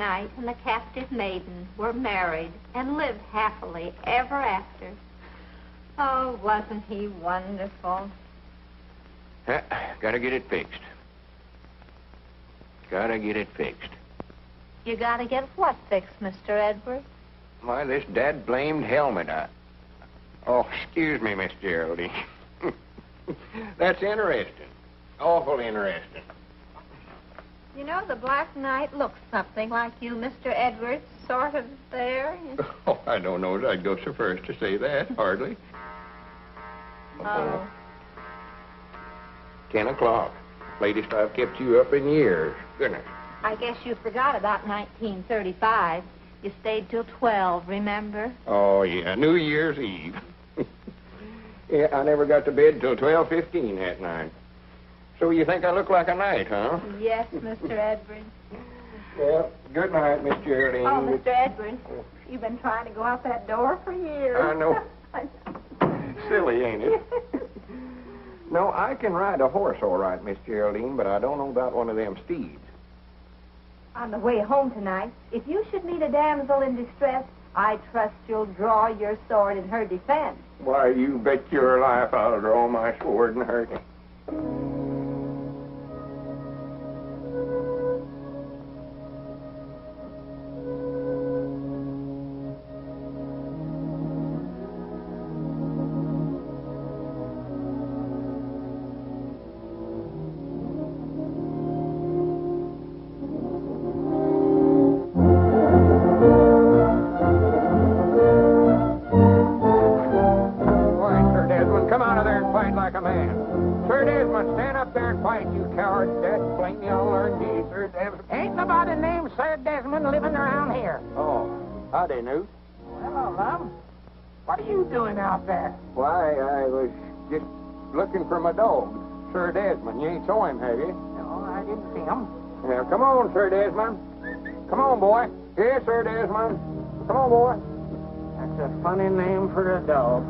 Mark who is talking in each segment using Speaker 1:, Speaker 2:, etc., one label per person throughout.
Speaker 1: Knight and the captive maiden were married and lived happily ever after. Oh, wasn't he wonderful?
Speaker 2: Gotta get it fixed. Gotta get it fixed.
Speaker 1: You gotta get what fixed, Mr. Edwards?
Speaker 2: Why, this dad-blamed helmet. Oh, excuse me, Miss Geraldine. That's interesting. Awful interesting.
Speaker 1: You know, the Black Knight looks something like you, Mr. Edwards, sort of there.
Speaker 2: Oh, I don't know as I'd go so first to say that, hardly.
Speaker 1: Oh.
Speaker 2: 10 o'clock. Latest I've kept you up in years. Goodness.
Speaker 1: I guess you forgot about 1935. You stayed till 12, remember?
Speaker 2: Oh, yeah, New Year's Eve. Yeah, I never got to bed till 12:15 that night. So you think I look like a knight, huh?
Speaker 1: Yes, Mr. Edwards.
Speaker 2: Well, good night, Miss Geraldine.
Speaker 1: Oh, Mr. Edwards, you've been trying to go out that door for years.
Speaker 2: I know. Silly, ain't it? No, I can ride a horse all right, Miss Geraldine, but I don't know about one of them steeds.
Speaker 1: On the way home tonight, if you should meet a damsel in distress, I trust you'll draw your sword in her defense.
Speaker 2: Why, you bet your life I'll draw my sword and hurt him. Howdy, Newt.
Speaker 3: Hello, Lum. What are you doing out there?
Speaker 2: Why, I was just looking for my dog, Sir Desmond. You ain't saw him, have you?
Speaker 3: No, I didn't see him.
Speaker 2: Now, come on, Sir Desmond. Come on, boy. Here, Sir Desmond. Come on, boy.
Speaker 3: That's a funny name for a dog.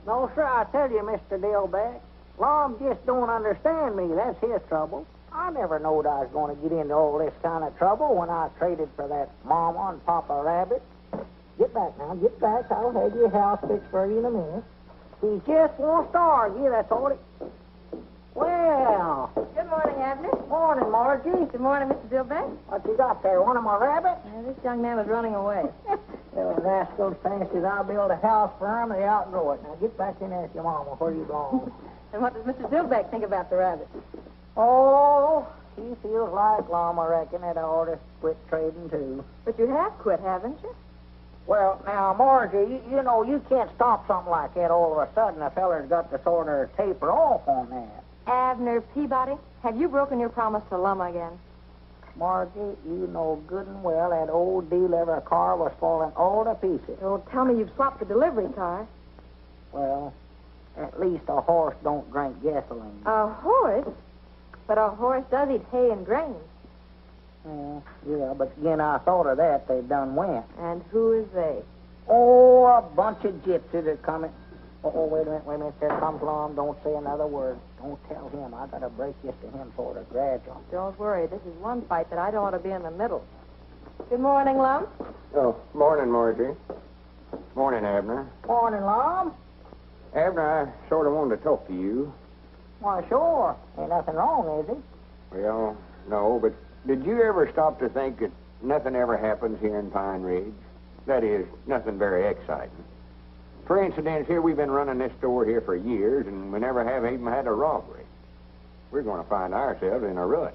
Speaker 3: No, sir, I tell you, Mr. Dillback, Lum just don't understand me. That's his trouble. I never knowed I was going to get into all this kind of trouble when I traded for that Mama and Papa Rabbit. Get back now, get back. I'll have your house fixed for you in a minute. He just wants to argue, that's all it... Well...
Speaker 1: Good morning, Abner.
Speaker 3: Morning, Margie.
Speaker 1: Good morning, Mr. Dillback.
Speaker 3: What you got there, one of my rabbits?
Speaker 1: This young man was running away.
Speaker 3: Well, rascals fancies I'll build a house for them, they outgrow it. Now get back in there with your mama where you belong.
Speaker 1: And what does Mr. Dillback think about the rabbit?
Speaker 3: Oh, he feels like Lum, I reckon, that I ought to quit trading, too.
Speaker 1: But you have quit, haven't you?
Speaker 3: Well, now, Margie, you know, you can't stop something like that all of a sudden. A feller's got to sort of taper off on that.
Speaker 1: Abner Peabody, have you broken your promise to Lum again?
Speaker 3: Margie, you know good and well that old delivery car was falling all to pieces.
Speaker 1: Oh, tell me you've swapped the delivery car.
Speaker 3: Well, at least a horse don't drink gasoline.
Speaker 1: A horse? But a horse does eat hay and grain.
Speaker 3: Yeah, but again, I thought of that. They done went.
Speaker 1: And who is they?
Speaker 3: Oh, a bunch of gypsies are coming. Oh, wait a minute. There comes Lum. Don't say another word. Don't tell him. I got to break this to him sort of gradual.
Speaker 1: Don't worry. This is one fight that I don't want to be in the middle. Good morning, Lum.
Speaker 2: Oh, morning, Margie. Morning, Abner.
Speaker 3: Morning, Lum.
Speaker 2: Abner, I sort of wanted to talk to you.
Speaker 3: Why, sure. Ain't nothing wrong, is it?
Speaker 2: Well, no, but did you ever stop to think that nothing ever happens here in Pine Ridge? That is, nothing very exciting. For instance, here we've been running this store here for years, and we never have even had a robbery. We're going to find ourselves in a rut.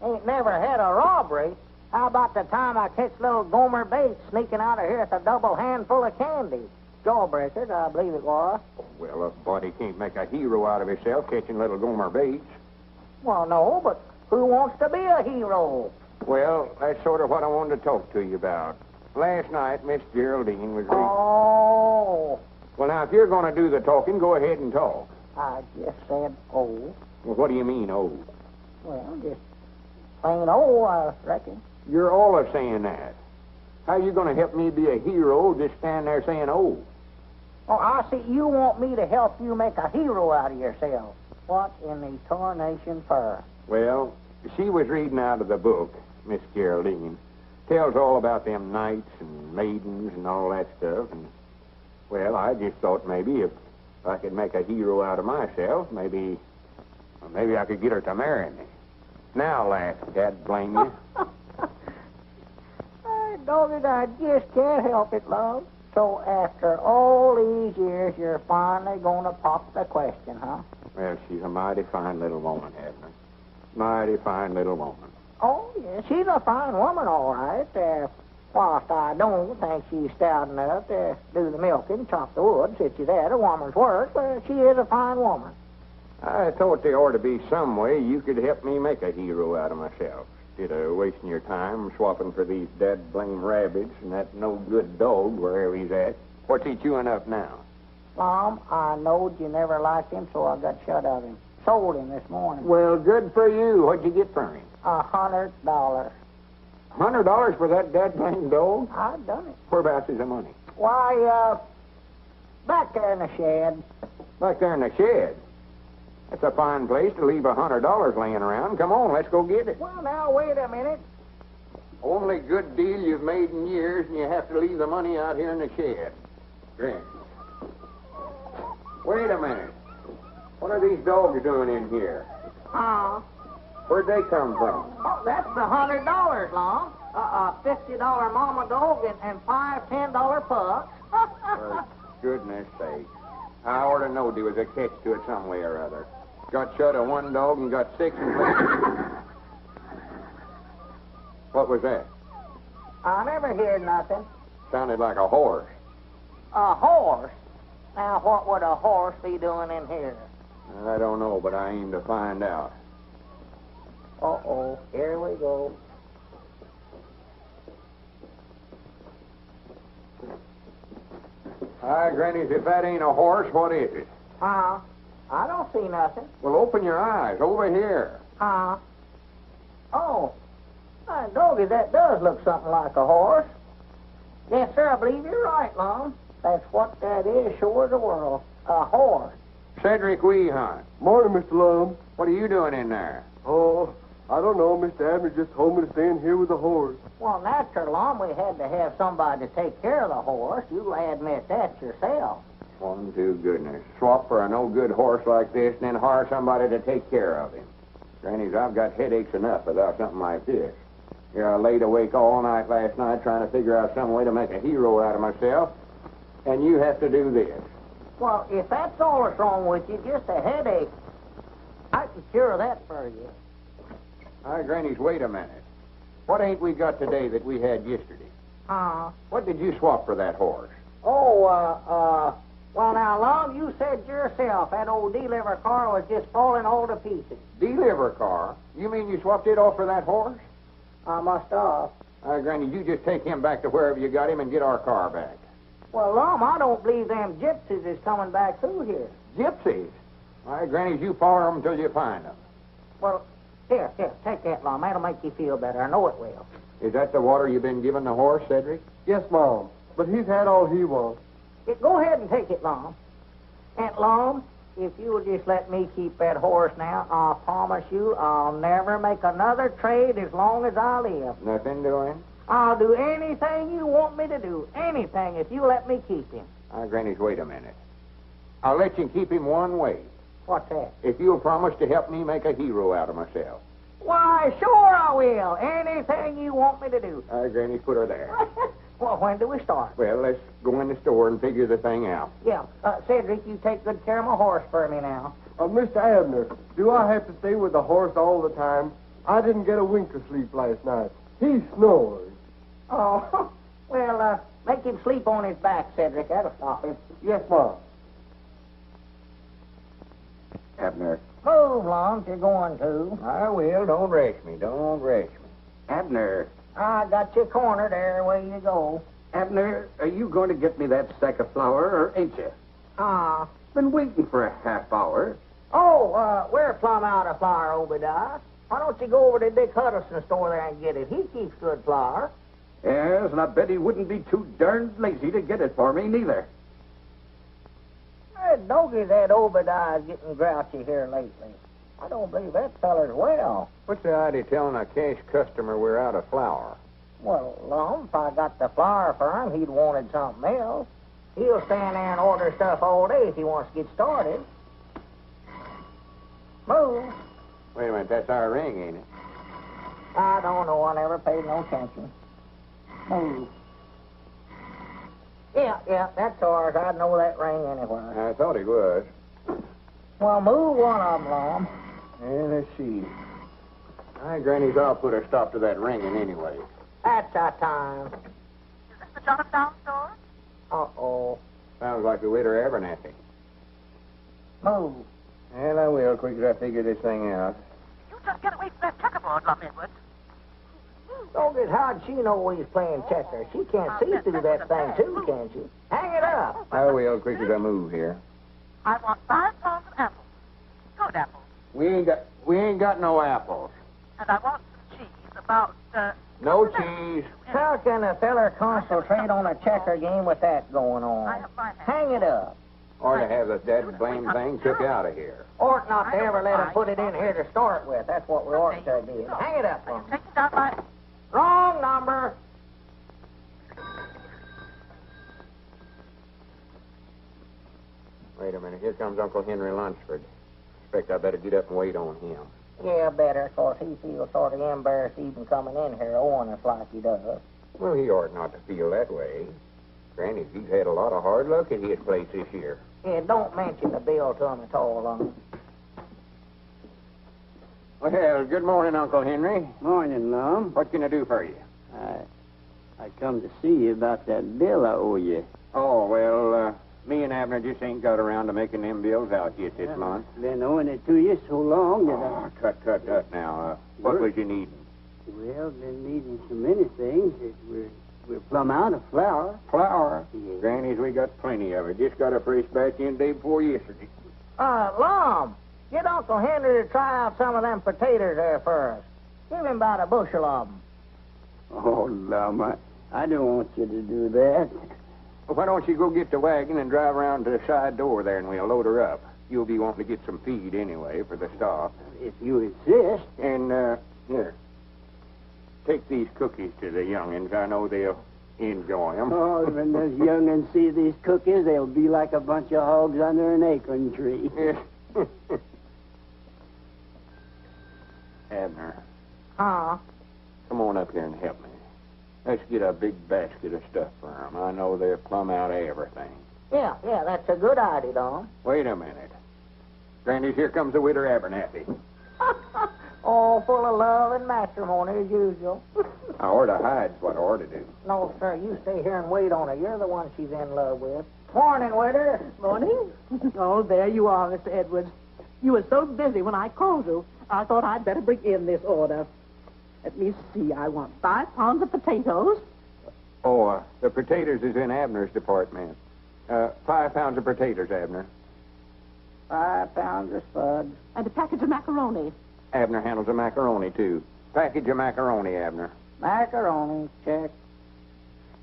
Speaker 3: Ain't never had a robbery. How about the time I catch little Gomer Bates sneaking out of here with a double handful of candy? Jawbreakers, I believe it was.
Speaker 2: Well, a body can't make a hero out of himself catching little Gomer Bates.
Speaker 3: Well, no, but who wants to be a hero?
Speaker 2: Well, that's sort of what I wanted to talk to you about. Last night, Miss Geraldine was...
Speaker 3: Oh.
Speaker 2: Well, now, if you're going to do the talking, go ahead and talk.
Speaker 3: I just said, oh.
Speaker 2: Well, what do you mean, oh?
Speaker 3: Well, just plain oh, I reckon.
Speaker 2: You're all of saying that. How you going to help me be a hero just stand there saying oh?
Speaker 3: Oh, I see. You want me to help you make a hero out of yourself. What in the tarnation for?
Speaker 2: Well, she was reading out of the book, Miss Geraldine. Tells all about them knights and maidens and all that stuff. And, well, I just thought maybe if I could make a hero out of myself, maybe I could get her to marry me. Now, laugh, Dad, blame you.
Speaker 3: Dogged, I just can't help it, love. So after all these years, you're finally going to pop the question, huh?
Speaker 2: Well, she's a mighty fine little woman, Abner. Mighty fine little woman.
Speaker 3: Oh, yeah, she's a fine woman, all right. Whilst I don't think she's stout enough to do the milking, chop the wood, sit you there, a woman's work, but she is a fine woman.
Speaker 2: I thought there ought to be some way you could help me make a hero out of myself. Instead of wasting your time swapping for these dead blame rabbits and that no-good dog wherever he's at. What's he chewing up now?
Speaker 3: Mom, I knowed you never liked him, so I got shut of him. Sold him this morning.
Speaker 2: Well, good for you. What'd you get for him?
Speaker 3: $100.
Speaker 2: $100 for that dead blame dog?
Speaker 3: I've done it.
Speaker 2: Whereabouts is the money?
Speaker 3: Why, back there in the shed.
Speaker 2: Back there in the shed? That's a fine place to leave $100 laying around. Come on, let's go get it.
Speaker 3: Well, now, wait a minute.
Speaker 2: Only good deal you've made in years, and you have to leave the money out here in the shed. Grin. Wait a minute. What are these dogs doing in here? Where'd they come from?
Speaker 3: Oh, that's the $100, Lon. $50 mama dog and $5 $10 pups.
Speaker 2: For goodness sake. I ought to know there was a catch to it some way or other. Got shut of one dog and got six and What was that?
Speaker 3: I never heard nothing.
Speaker 2: Sounded like a horse.
Speaker 3: A horse? Now, what would a horse be doing in here?
Speaker 2: I don't know, but I aim to find out.
Speaker 3: Uh-oh, here we go.
Speaker 2: Hi, Grannies, if that ain't a horse, what is it?
Speaker 3: I don't see nothing.
Speaker 2: Well, open your eyes. Over here.
Speaker 3: Oh, doggy, that does look something like a horse. Yes, sir, I believe you're right, Lon. That's what that is, sure as the world. A horse.
Speaker 2: Cedric Weehunt.
Speaker 4: Morning, Mr. Lum.
Speaker 2: What are you doing in there?
Speaker 4: Oh, I don't know. Mr. Abner just told me to stay in here with the horse.
Speaker 3: Well, natural, Lon, we had to have somebody to take care of the horse. You'll admit that yourself.
Speaker 2: One to goodness. Swap for a no-good horse like this and then hire somebody to take care of him. Grannies, I've got headaches enough without something like this. Here, I laid awake all night last night trying to figure out some way to make a hero out of myself, and you have to do this.
Speaker 3: Well, if that's all that's wrong with you, just a headache, I can cure that for you.
Speaker 2: Hi, Grannies, wait a minute. What ain't we got today that we had yesterday? What did you swap for that horse?
Speaker 3: Well, now, Lon, you said yourself that old deliver car was just falling all to pieces.
Speaker 2: Deliver car? You mean you swapped it off for that horse?
Speaker 3: I must have.
Speaker 2: Granny, you just take him back to wherever you got him and get our car back.
Speaker 3: Well, Lum, I don't believe them gypsies is coming back through here.
Speaker 2: Gypsies? All right, Granny, you follow them until you find them.
Speaker 3: Well, here, take that, Lum. That'll make you feel better. I know it will.
Speaker 2: Is that the water you've been giving the horse, Cedric?
Speaker 4: Yes, Mom. But he's had all he wants.
Speaker 3: Go ahead and take it, Lum. Aunt Lum, if you'll just let me keep that horse now, I promise you I'll never make another trade as long as I live.
Speaker 2: Nothing doing?
Speaker 3: I'll do anything you want me to do. Anything, if you let me keep him.
Speaker 2: Granny, wait a minute. I'll let you keep him one way.
Speaker 3: What's that?
Speaker 2: If you'll promise to help me make a hero out of myself.
Speaker 3: Why, sure I will. Anything you want me to do.
Speaker 2: Granny, put her there.
Speaker 3: Well, when do we start?
Speaker 2: Well, let's go in the store and figure the thing out.
Speaker 3: Yeah. Cedric, you take good care of my horse for me now.
Speaker 4: Mr. Abner, do I have to stay with the horse all the time? I didn't get a wink of sleep last night. He snores.
Speaker 3: Oh, well, make him sleep on his back, Cedric. That'll stop him.
Speaker 4: Yes, Mom.
Speaker 2: Abner.
Speaker 3: Move, Lon, if you're going to.
Speaker 2: I will. Don't rush me. Don't rush me. Abner.
Speaker 3: I got you cornered there. Away you go.
Speaker 2: Abner, are you going to get me that sack of flour, or ain't you? Been waiting for a half hour.
Speaker 3: Oh, we're plumb out of flour, Obadiah. Why don't you go over to Dick Huddleston's store there and get it? He keeps good flour.
Speaker 2: Yes, and I bet he wouldn't be too darned lazy to get it for me, neither.
Speaker 3: Doggy, that Obadiah's getting grouchy here lately. I don't believe that feller's well.
Speaker 2: What's the idea of telling a cash customer we're out of flour?
Speaker 3: Well, Lum, if I got the flour for him, he'd wanted something else. He'll stand there and order stuff all day if he wants to get started. Move.
Speaker 2: Wait a minute, that's our ring, ain't it?
Speaker 3: I don't know. I never paid no attention. Move. Yeah, that's ours. I'd know that ring anywhere.
Speaker 2: I thought he was.
Speaker 3: Well, move one of them, Lum.
Speaker 2: Let's see. Granny's all put a stop to that ringing anyway.
Speaker 3: That's our time.
Speaker 5: Is this the Johnstown store?
Speaker 3: Uh-oh.
Speaker 2: Sounds like the widow Abernathy.
Speaker 3: Move.
Speaker 2: Well, I will, quick as I figure this thing out.
Speaker 5: You just get away from that checkerboard, Lum Edwards.
Speaker 3: Doggy, how'd she know he's playing checkers? She can't see through that thing, too, can she? Hang it up.
Speaker 2: I will, quick as I move here.
Speaker 5: I want 5 pounds of apples. Good apples.
Speaker 2: We ain't got no apples.
Speaker 5: And I want some cheese, about,
Speaker 2: No cheese.
Speaker 3: How can a feller concentrate on a checker game with that going on?
Speaker 5: I have my hand.
Speaker 3: Hang it up.
Speaker 2: Or to have that blame thing took out of here.
Speaker 3: Ought not to ever let him put it in here to start with. That's what we ought to do. Hang it up, Lum.
Speaker 5: Take it down my...
Speaker 3: Wrong number.
Speaker 2: Wait a minute, here comes Uncle Henry Lunsford. Expect I better get up and wait on him.
Speaker 3: Yeah, better, 'cause he feels sort of embarrassed even coming in here owing us like he does.
Speaker 2: Well, he ought not to feel that way. Granny, he's had a lot of hard luck at his place this year.
Speaker 3: Yeah, don't mention the bill to him at all, Lum.
Speaker 2: Well, good morning, Uncle Henry.
Speaker 6: Morning, Lum.
Speaker 2: What can I do for you?
Speaker 6: I come to see you about that bill I owe you.
Speaker 2: Oh, well, me and Abner just ain't got around to making them bills out yet this month.
Speaker 6: Been owing it to you so long that
Speaker 2: Oh, cut now. What was you needing?
Speaker 6: Well, been needing so many things that we're plumb out of flour.
Speaker 2: Flour.
Speaker 6: Yeah.
Speaker 2: Granny's, we got plenty of it. Just got a fresh batch in day before yesterday.
Speaker 3: Lum, get Uncle Henry to try out some of them potatoes there for us. Give him about a bushel of them.
Speaker 6: Oh, Lum, I don't want you to do that.
Speaker 2: Well, why don't you go get the wagon and drive around to the side door there and we'll load her up. You'll be wanting to get some feed anyway for the stock.
Speaker 6: If you insist.
Speaker 2: And, here. Take these cookies to the young'uns. I know they'll enjoy them.
Speaker 6: Oh, when those young'uns see these cookies, they'll be like a bunch of hogs under an acorn tree.
Speaker 2: Yes. Abner,
Speaker 3: Huh?
Speaker 2: come on up here and help me. Let's get a big basket of stuff for them. I know they're plumb out of everything.
Speaker 3: Yeah, that's a good idea, Lum.
Speaker 2: Wait a minute. Granny, here comes the widow Abernathy.
Speaker 3: All full of love and matrimony as usual.
Speaker 2: I ought to hide's what I ought to do.
Speaker 3: No, sir, you stay here and wait on her. You're the one she's in love with. Morning, Widow.
Speaker 7: Morning. Oh, there you are, Mr. Edwards. You were so busy when I called you, I thought I'd better bring in this order. Let me see. I want 5 pounds of potatoes.
Speaker 2: Oh, the potatoes is in Abner's department. 5 pounds of potatoes, Abner.
Speaker 3: 5 pounds of spuds.
Speaker 7: And a package of macaroni.
Speaker 2: Abner handles the macaroni, too. Package of macaroni, Abner.
Speaker 3: Macaroni, check.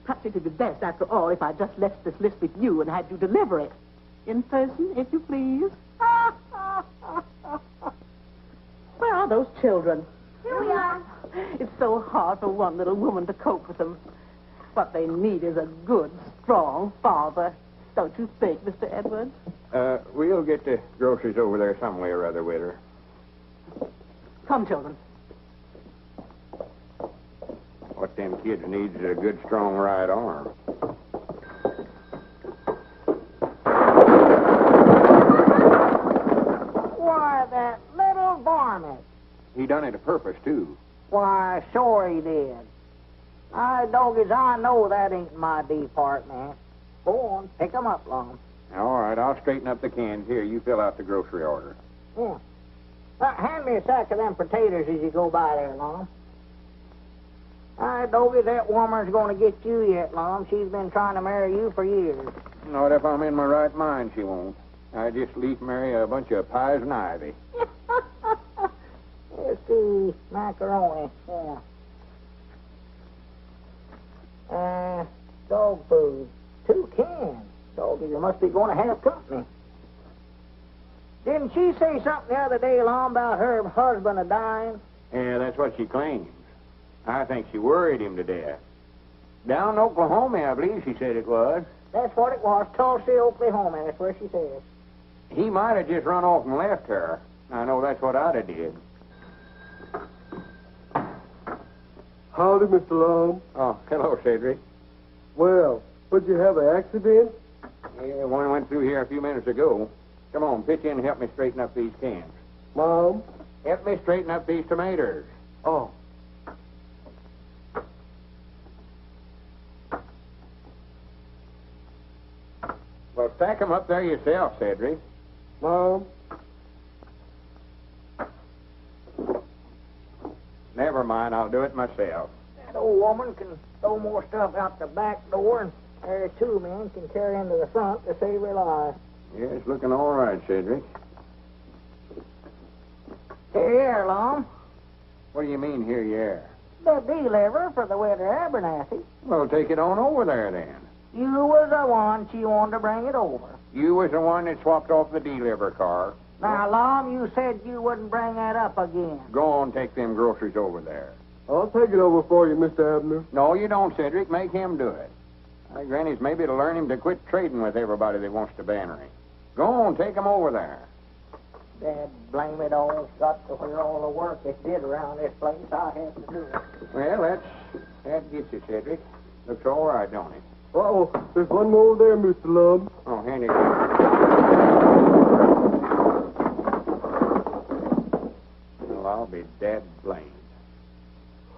Speaker 7: Perhaps it would be best, after all, if I just left this list with you and had you deliver it. In person, if you please. Where are those children?
Speaker 1: Here we are.
Speaker 7: It's so hard for one little woman to cope with them. What they need is a good, strong father. Don't you think, Mr. Edwards?
Speaker 2: We'll get the groceries over there some way or other with her.
Speaker 7: Come, children.
Speaker 2: What them kids needs is a good, strong right arm.
Speaker 3: Why, that little varmint.
Speaker 2: He done it a purpose, too.
Speaker 3: Why, sure he did. Doggies, I know that ain't my department. Go on, pick 'em up, Lum.
Speaker 2: All right, I'll straighten up the cans. Here, you fill out the grocery order.
Speaker 3: Yeah. Hand me a sack of them potatoes as you go by there, Lum. Doggy, that woman's going to get you yet, Lum. She's been trying to marry you for years.
Speaker 2: Not if I'm in my right mind, she won't. I just leave marry a bunch of pies and ivy.
Speaker 3: Let's see, macaroni, yeah. Dog food, 2 cans. Doggy, you must be going to have company. Didn't she say something the other day, Lum, about her husband a dying?
Speaker 2: Yeah, that's what she claims. I think she worried him to death. Down in Oklahoma, I believe she said it was.
Speaker 3: That's what it was, Tulsa, Oklahoma. That's where she says.
Speaker 2: He might have just run off and left her. I know that's what I'd have did.
Speaker 4: Howdy, Mr. Lum.
Speaker 2: Oh, hello, Cedric.
Speaker 4: Well, would you have an accident?
Speaker 2: Yeah, one went through here a few minutes ago. Come on, pitch in and help me straighten up these cans.
Speaker 4: Mom?
Speaker 2: Help me straighten up these tomatoes.
Speaker 4: Oh.
Speaker 2: Well, stack 'em up there yourself, Cedric.
Speaker 4: Mom?
Speaker 2: Never mind, I'll do it myself.
Speaker 3: That old woman can throw more stuff out the back door, and there two men can carry into the front to save her life.
Speaker 2: Yeah, it's looking all right, Cedric.
Speaker 3: Here, Lum.
Speaker 2: What do you mean, here you are?
Speaker 3: The deliver for the winter Abernathy.
Speaker 2: Well, take it on over there, then.
Speaker 3: You was the one she wanted to bring it over.
Speaker 2: You was the one that swapped off the deliver car.
Speaker 3: Now, Lum, you said you wouldn't bring that up again.
Speaker 2: Go on, take them groceries over there.
Speaker 4: I'll take it over for you, Mr. Abner.
Speaker 2: No, you don't, Cedric. Make him do it. Granny's maybe to learn him to quit trading with everybody that wants to banner him. Go on, take him over there.
Speaker 3: Dad, blame it all. It's got to where all the work it did around this place, I have to do it.
Speaker 2: Well, that gets you, Cedric. Looks all right, don't it?
Speaker 4: Uh-oh, there's one more there, Mr. Lum.
Speaker 2: Oh, hand it. Well, I'll be dead blamed.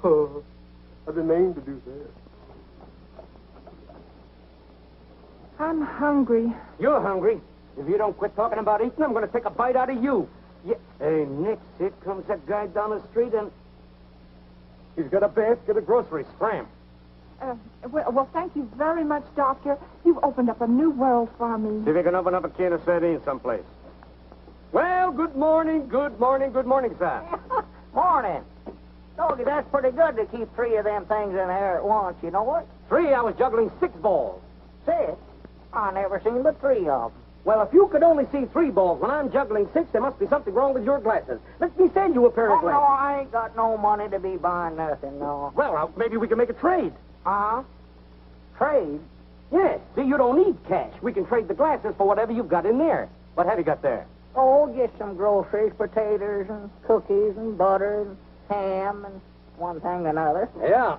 Speaker 4: Oh, I didn't aim to do that.
Speaker 8: I'm hungry.
Speaker 9: You're hungry. If you don't quit talking about eating, I'm going to take a bite out of you. Yeah. Hey, Nix, here comes that guy down the street, and he's got a basket of groceries. Scram.
Speaker 8: Well, thank you very much, Doctor. You've opened up a new world for me.
Speaker 9: See if you can open up a can of sardines someplace. Well, good morning, sir.
Speaker 3: Morning. Doggy, that's pretty good to keep three of them things in there at once, you know what?
Speaker 9: 3, I was juggling 6 balls.
Speaker 3: 6? I never seen but 3 of them.
Speaker 9: Well, if you could only see 3 balls when I'm juggling 6, there must be something wrong with your glasses. Let me send you a pair of
Speaker 3: Oh, no,
Speaker 9: glasses.
Speaker 3: I ain't got no money to be buying nothing, no.
Speaker 9: Well, maybe we can make a trade.
Speaker 3: Huh? Trade?
Speaker 9: Yes. See, you don't need cash. We can trade the glasses for whatever you've got in there. What have you got there?
Speaker 3: Oh, just some groceries, potatoes and cookies and butter and ham and one thing and another.
Speaker 9: Yeah.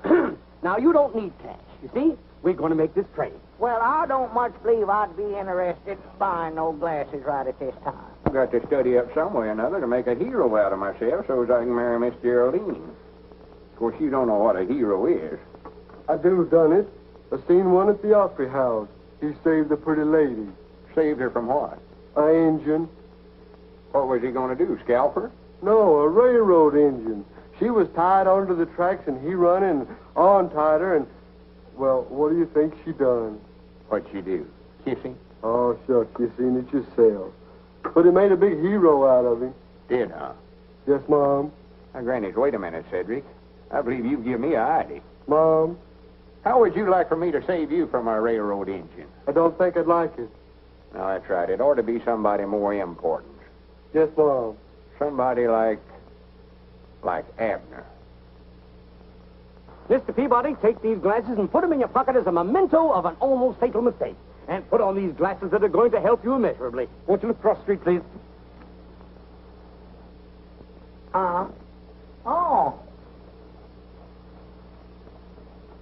Speaker 9: Now, you don't need cash. You see, we're going to make this trade.
Speaker 3: Well, I don't much believe I'd be interested in buying no glasses right at this time.
Speaker 2: I've got to study up some way or another to make a hero out of myself so as I can marry Miss Geraldine. Of course, you don't know what a hero is.
Speaker 4: I do done it. I seen one at the Opry House. He saved a pretty lady.
Speaker 2: Saved her from what?
Speaker 4: A engine.
Speaker 2: What was he going to do, scalp her?
Speaker 4: No, a railroad engine. She was tied onto the tracks, and he run and untied her, and, well, what do you think she done?
Speaker 2: What'd she do? Kiss him?
Speaker 4: Oh, shucks, you seen it yourself. But he made a big hero out of him.
Speaker 2: Did, huh?
Speaker 4: Yes, Mom.
Speaker 2: Now, Granny, wait a minute, Cedric. I believe you've given me a idea.
Speaker 4: Mom,
Speaker 2: How would you like for me to save you from a railroad engine?
Speaker 4: I don't think I'd like it.
Speaker 2: No, that's right. It ought to be somebody more important.
Speaker 4: Yes, Mom.
Speaker 2: Somebody like Abner.
Speaker 9: Mr. Peabody, take these glasses and put them in your pocket as a memento of an almost fatal mistake. And put on these glasses that are going to help you immeasurably. Won't you look cross street, please?
Speaker 3: Oh.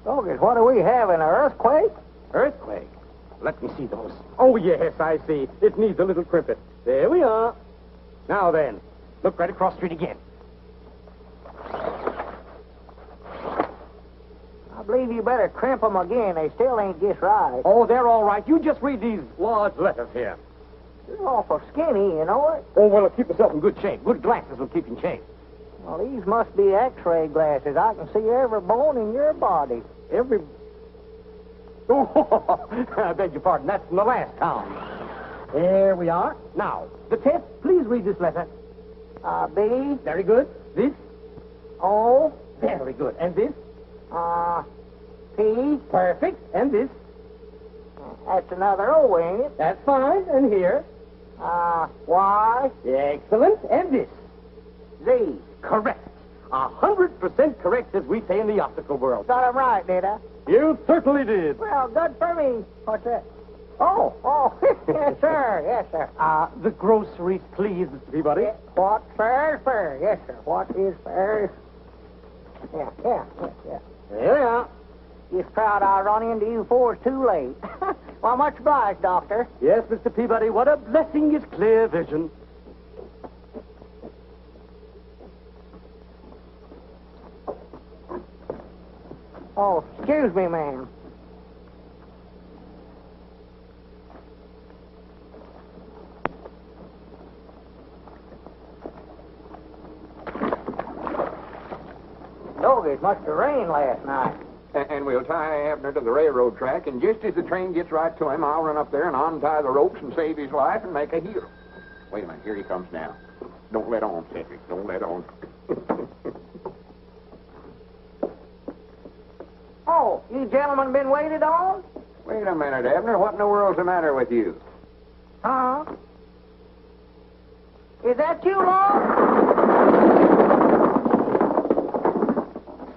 Speaker 3: Doggett, what do we have, an earthquake?
Speaker 9: Earthquake? Let me see those. Oh, yes, I see. It needs a little crimpet. There we are. Now then, look right across street again.
Speaker 3: I believe you better crimp them again. They still ain't just right.
Speaker 9: Oh, they're all right. You just read these large letters here.
Speaker 3: You're awful skinny, you know it.
Speaker 9: Oh, well, keep yourself in good shape. Good glasses will keep you in shape.
Speaker 3: Well, these must be X-ray glasses. I can see every bone in your body.
Speaker 9: Every... Oh, I beg your pardon. That's from the last town. There we are. Now, the test, please read this letter.
Speaker 3: B.
Speaker 9: Very good. This?
Speaker 3: O.
Speaker 9: Very good. And this?
Speaker 3: P.
Speaker 9: Perfect. And this?
Speaker 3: That's another O, ain't it?
Speaker 9: That's fine. And here?
Speaker 3: Y,
Speaker 9: Excellent. And this?
Speaker 3: Z.
Speaker 9: Correct. 100% correct, as we say in the optical world.
Speaker 3: Got him right, did I?
Speaker 9: You certainly did.
Speaker 3: Well, good for me. What's that? Oh, yes, sir, yes, sir.
Speaker 9: The groceries, please, Mr. Peabody.
Speaker 3: What's fair is fair, yes, sir. What is fair is... Yeah.
Speaker 9: Yeah.
Speaker 3: Just proud I run into you before it's too late. Well, much obliged, Doctor.
Speaker 9: Yes, Mr. Peabody, what a blessing is clear vision.
Speaker 3: Oh, excuse me, ma'am. Dog, it must have rained last night.
Speaker 2: And we'll tie Abner to the railroad track, and just as the train gets right to him, I'll run up there and untie the ropes and save his life and make a hero. Wait a minute, here he comes now. Don't let on, Cedric. Don't let on.
Speaker 3: Oh, you gentlemen been waited on?
Speaker 2: Wait a minute, Abner. What in the world's the matter with you?
Speaker 3: Huh? Is that you, Long?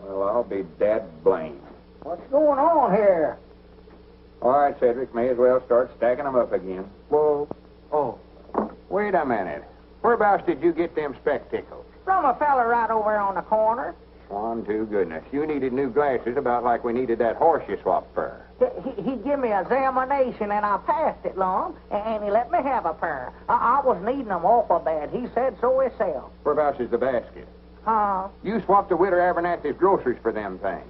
Speaker 2: Well, I'll be dad blamed.
Speaker 3: What's going on here?
Speaker 2: All right, Cedric, may as well start stacking them up again.
Speaker 3: Well,
Speaker 2: Wait a minute. Whereabouts did you get them spectacles?
Speaker 3: from a fella right over on the corner.
Speaker 2: Swan to goodness. You needed new glasses about like we needed that horse you swapped for.
Speaker 3: He give me an examination, and I passed it, Long, and he let me have a pair. I was needing them awful bad. He said so himself.
Speaker 2: Whereabouts is the basket?
Speaker 3: Huh?
Speaker 2: You swapped the Widow Abernathy's groceries for them things.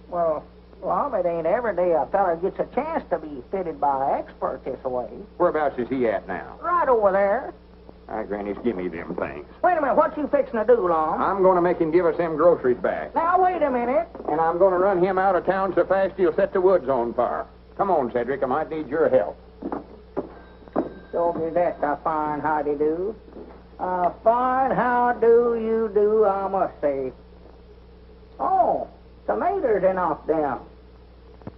Speaker 3: Well, it ain't every day a fella gets a chance to be fitted by an expert this way.
Speaker 2: Whereabouts is he at now?
Speaker 3: Right over there.
Speaker 2: All right, Granny, give me them things.
Speaker 3: Wait a minute, what you fixing to do, Long?
Speaker 2: I'm going to make him give us them groceries back.
Speaker 3: Now, wait a minute.
Speaker 2: And I'm going to run him out of town so fast he'll set the woods on fire. Come on, Cedric, I might need your help.
Speaker 3: So that's a fine howdy-do. A fine how-do-you-do, I must say. Oh, tomatoes enough them.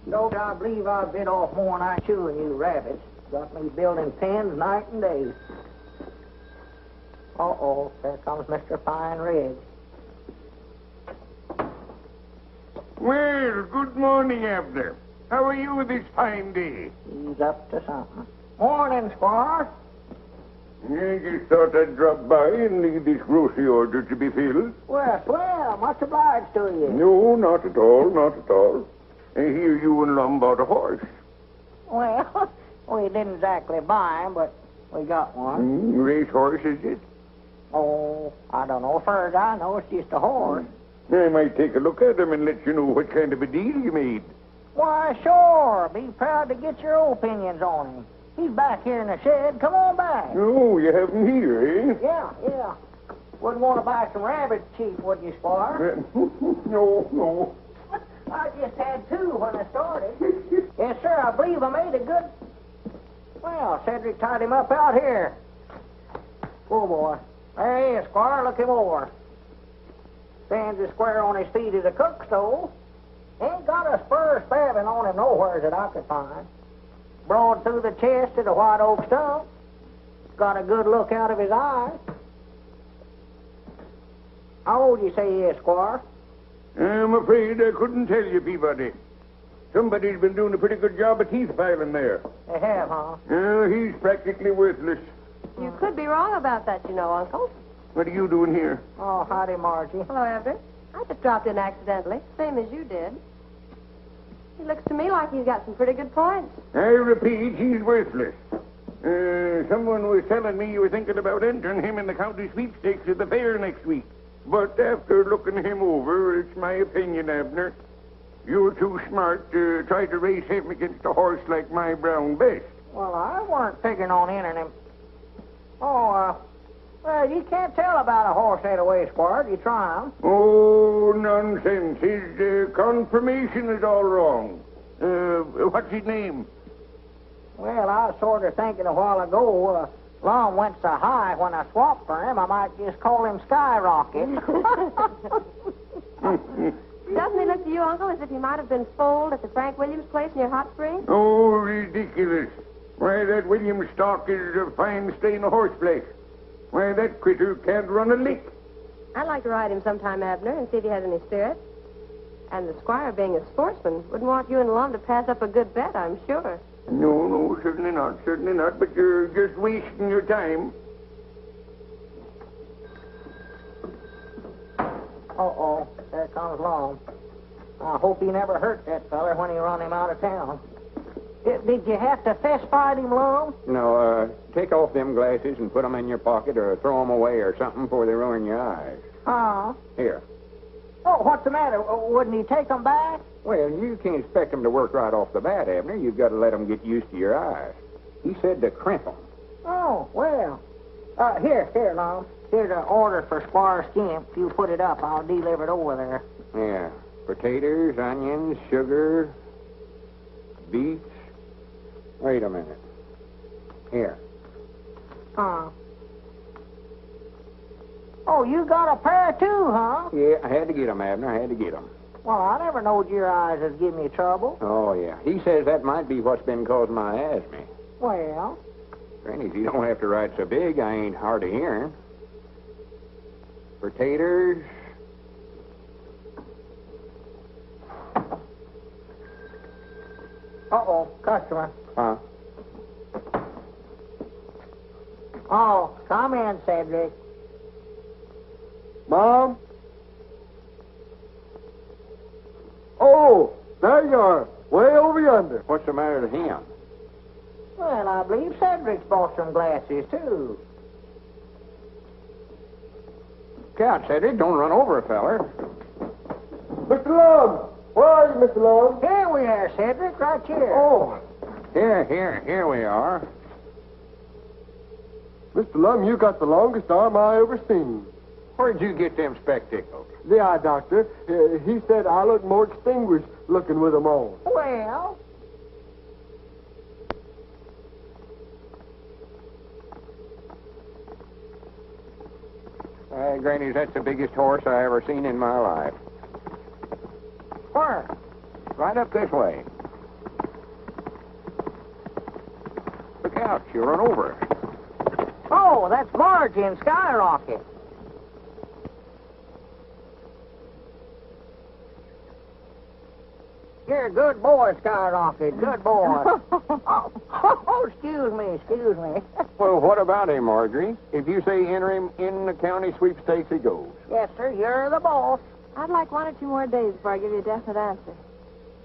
Speaker 3: Don't I believe I bit off more than I chewing you rabbits. Got me building pens night and day. Uh-oh, there comes Mr. Pine Ridge.
Speaker 2: Well, good morning, Abner. How are you this fine day?
Speaker 3: He's up to something. Morning, Squire.
Speaker 2: I just thought I'd drop by and leave this grocery order to be filled.
Speaker 3: Well, swell. Much obliged to you.
Speaker 2: No, not at all. I hear you and Lum bought a horse.
Speaker 3: Well, we didn't exactly buy him, but we got one.
Speaker 2: Race horse, is it?
Speaker 3: Oh, I don't know. Far as I know, it's just a horse.
Speaker 2: I might take a look at him and let you know what kind of a deal you made.
Speaker 3: Why, sure. Be proud to get your opinions on him. He's back here in the shed. Come on back.
Speaker 2: Oh, you have him here, eh?
Speaker 3: Yeah. Wouldn't want to buy some rabbits cheap, would you, Squire?
Speaker 2: No.
Speaker 3: I just had two when I started. Yes, sir, I believe I made a good... Well, Cedric tied him up out here. Oh, boy. There he is, Squire. Look him over. Stands as square on his feet as a cook stove. Ain't got a spur spabbing on him nowheres that I could find. Broad through the chest to the white oak stump. Got a good look out of his eye. How old you say he is, Squire?
Speaker 2: I'm afraid I couldn't tell you, Peabody. Somebody's been doing a pretty good job of teeth filing there.
Speaker 3: They have, huh?
Speaker 2: He's practically worthless.
Speaker 5: You could be wrong about that, you know, Uncle.
Speaker 2: What are you doing here?
Speaker 3: Oh, howdy, Margie.
Speaker 5: Hello, Abner. I just dropped in accidentally, same as you did. He looks to me like he's got some pretty good points.
Speaker 2: I repeat, he's worthless. Someone was telling me you were thinking about entering him in the county sweepstakes at the fair next week. But after looking him over, it's my opinion, Abner, you're too smart to try to race him against a horse like my brown best.
Speaker 3: Well, I weren't figuring on entering him. Oh, well, you can't tell about a horse that way, Squire. You try him.
Speaker 2: Oh, nonsense. His confirmation is all wrong. What's his name?
Speaker 3: Well, I was sort of thinking a while ago, Lum went so high when I swapped for him, I might just call him Skyrocket.
Speaker 5: Doesn't he look to you, Uncle, as if he might have been foaled at the Frank Williams place near Hot Springs?
Speaker 2: Oh, ridiculous. Why, that William stock is a fine stain of horseflesh. Why, that critter can't run a lick.
Speaker 5: I'd like to ride him sometime, Abner, and see if he has any spirit. And the squire, being a sportsman, wouldn't want you and Lum to pass up a good bet, I'm sure.
Speaker 2: No, certainly not. But you're just wasting your time.
Speaker 3: Uh-oh, there comes Lum. I hope he never hurt that feller when he run him out of town. Did you have to fist fight him, Lum?
Speaker 2: No, take off them glasses and put them in your pocket or throw them away or something before they ruin your eyes.
Speaker 3: Huh?
Speaker 2: Here.
Speaker 3: Oh, what's the matter? Wouldn't he take them back?
Speaker 2: Well, you can't expect them to work right off the bat, Abner. You've got to let them get used to your eyes. He said to crimp them.
Speaker 3: Oh, well. Here, Lum. Here's an order for Squire Skimp. If you put it up, I'll deliver it over there.
Speaker 2: Yeah. Potatoes, onions, sugar, beets. Wait a minute. Here.
Speaker 3: Huh? Oh, you got a pair too, huh?
Speaker 2: Yeah, I had to get them, Abner. I had to get them.
Speaker 3: Well, I never knowed your eyes was giving you trouble.
Speaker 2: Oh, yeah. He says that might be what's been causing my asthma.
Speaker 3: Well?
Speaker 2: Granny, you don't have to ride so big. I ain't hard of hearing. Potatoes.
Speaker 3: Uh-oh, customer.
Speaker 2: Huh?
Speaker 3: Oh, come in, Cedric.
Speaker 4: Mom? Oh, there you are, way over yonder.
Speaker 2: What's the matter with him?
Speaker 3: Well, I believe Cedric's bought some glasses, too.
Speaker 2: Couch, Cedric. Don't run over a feller.
Speaker 4: Mr. Lum! Where are you, Mr. Lum?
Speaker 3: Here we are, Cedric, right here.
Speaker 4: Oh,
Speaker 2: Here we are.
Speaker 4: Mr. Lum, you got the longest arm I ever seen.
Speaker 2: Where'd you get them spectacles?
Speaker 4: The eye doctor, he said I look more distinguished looking with them on.
Speaker 3: Well,
Speaker 2: Granny, that's the biggest horse I ever seen in my life.
Speaker 3: where?
Speaker 2: Right up this way. Look out, you'll run over it.
Speaker 3: Oh, that's Margie and Skyrocket. You're a good boy, Skyrocket. Good boy. oh, excuse me.
Speaker 2: Well, what about him, Marjorie? If you say enter him in the county sweepstakes, he goes.
Speaker 3: Yes, sir, you're the boss.
Speaker 5: I'd like 1 or 2 more days before I give you a definite answer.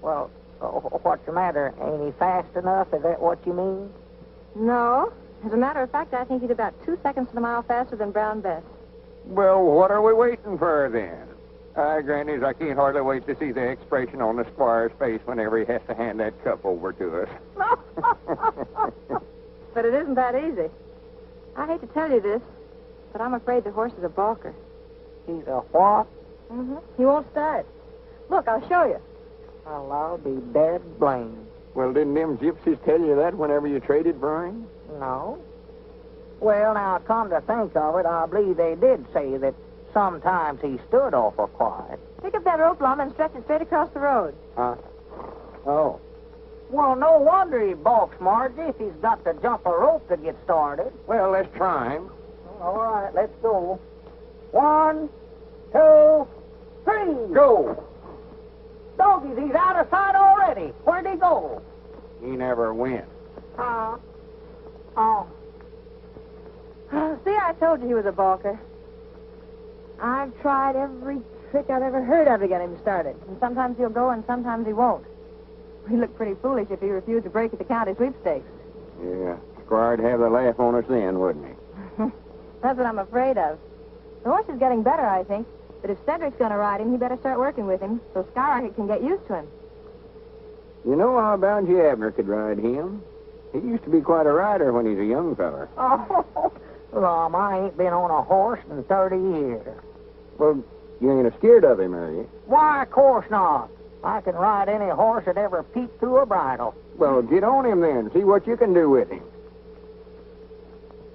Speaker 3: Well, what's the matter? Ain't he fast enough? Is that what you mean?
Speaker 5: No. As a matter of fact, I think he's about 2 seconds to the mile faster than Brown Bess.
Speaker 2: Well, what are we waiting for then? Grannies, I can't hardly wait to see the expression on the squire's face whenever he has to hand that cup over to us.
Speaker 5: But it isn't that easy. I hate to tell you this, but I'm afraid the horse is a balker.
Speaker 3: He's a what?
Speaker 5: Mm-hmm. He won't start. Look, I'll show you.
Speaker 3: Well, I'll be dead blamed.
Speaker 2: Well, didn't them gypsies tell you that whenever you traded for him?
Speaker 3: No. Well, now, come to think of it, I believe they did say that sometimes he stood awful quiet.
Speaker 5: Pick up that rope, Lum, and stretch it straight across the road.
Speaker 2: Huh? Oh.
Speaker 3: Well, no wonder he balks, Margie, if he's got to jump a rope to get started.
Speaker 2: Well, let's try him.
Speaker 3: All right, let's go. 1, 2, 3.
Speaker 2: Go!
Speaker 3: Doggies, he's out of sight already. Where'd he go?
Speaker 2: He never went.
Speaker 3: Oh.
Speaker 5: See, I told you he was a balker. I've tried every trick I've ever heard of to get him started. And sometimes he'll go and sometimes he won't. We'd look pretty foolish if he refused to break at the county sweepstakes.
Speaker 2: Yeah. Squire'd have the laugh on us then, wouldn't he?
Speaker 5: That's what I'm afraid of. The horse is getting better, I think. But if Cedric's going to ride him, he better start working with him so Skyrocket can get used to him.
Speaker 2: You know, I'll bound you Abner could ride him. He used to be quite a rider when he's a young feller.
Speaker 3: Oh, Lum, I ain't been on a horse in 30 years.
Speaker 2: Well, you ain't scared of him, are you?
Speaker 3: Why, of course not. I can ride any horse that ever peeked through a bridle.
Speaker 2: Well, get on him then. See what you can do with him.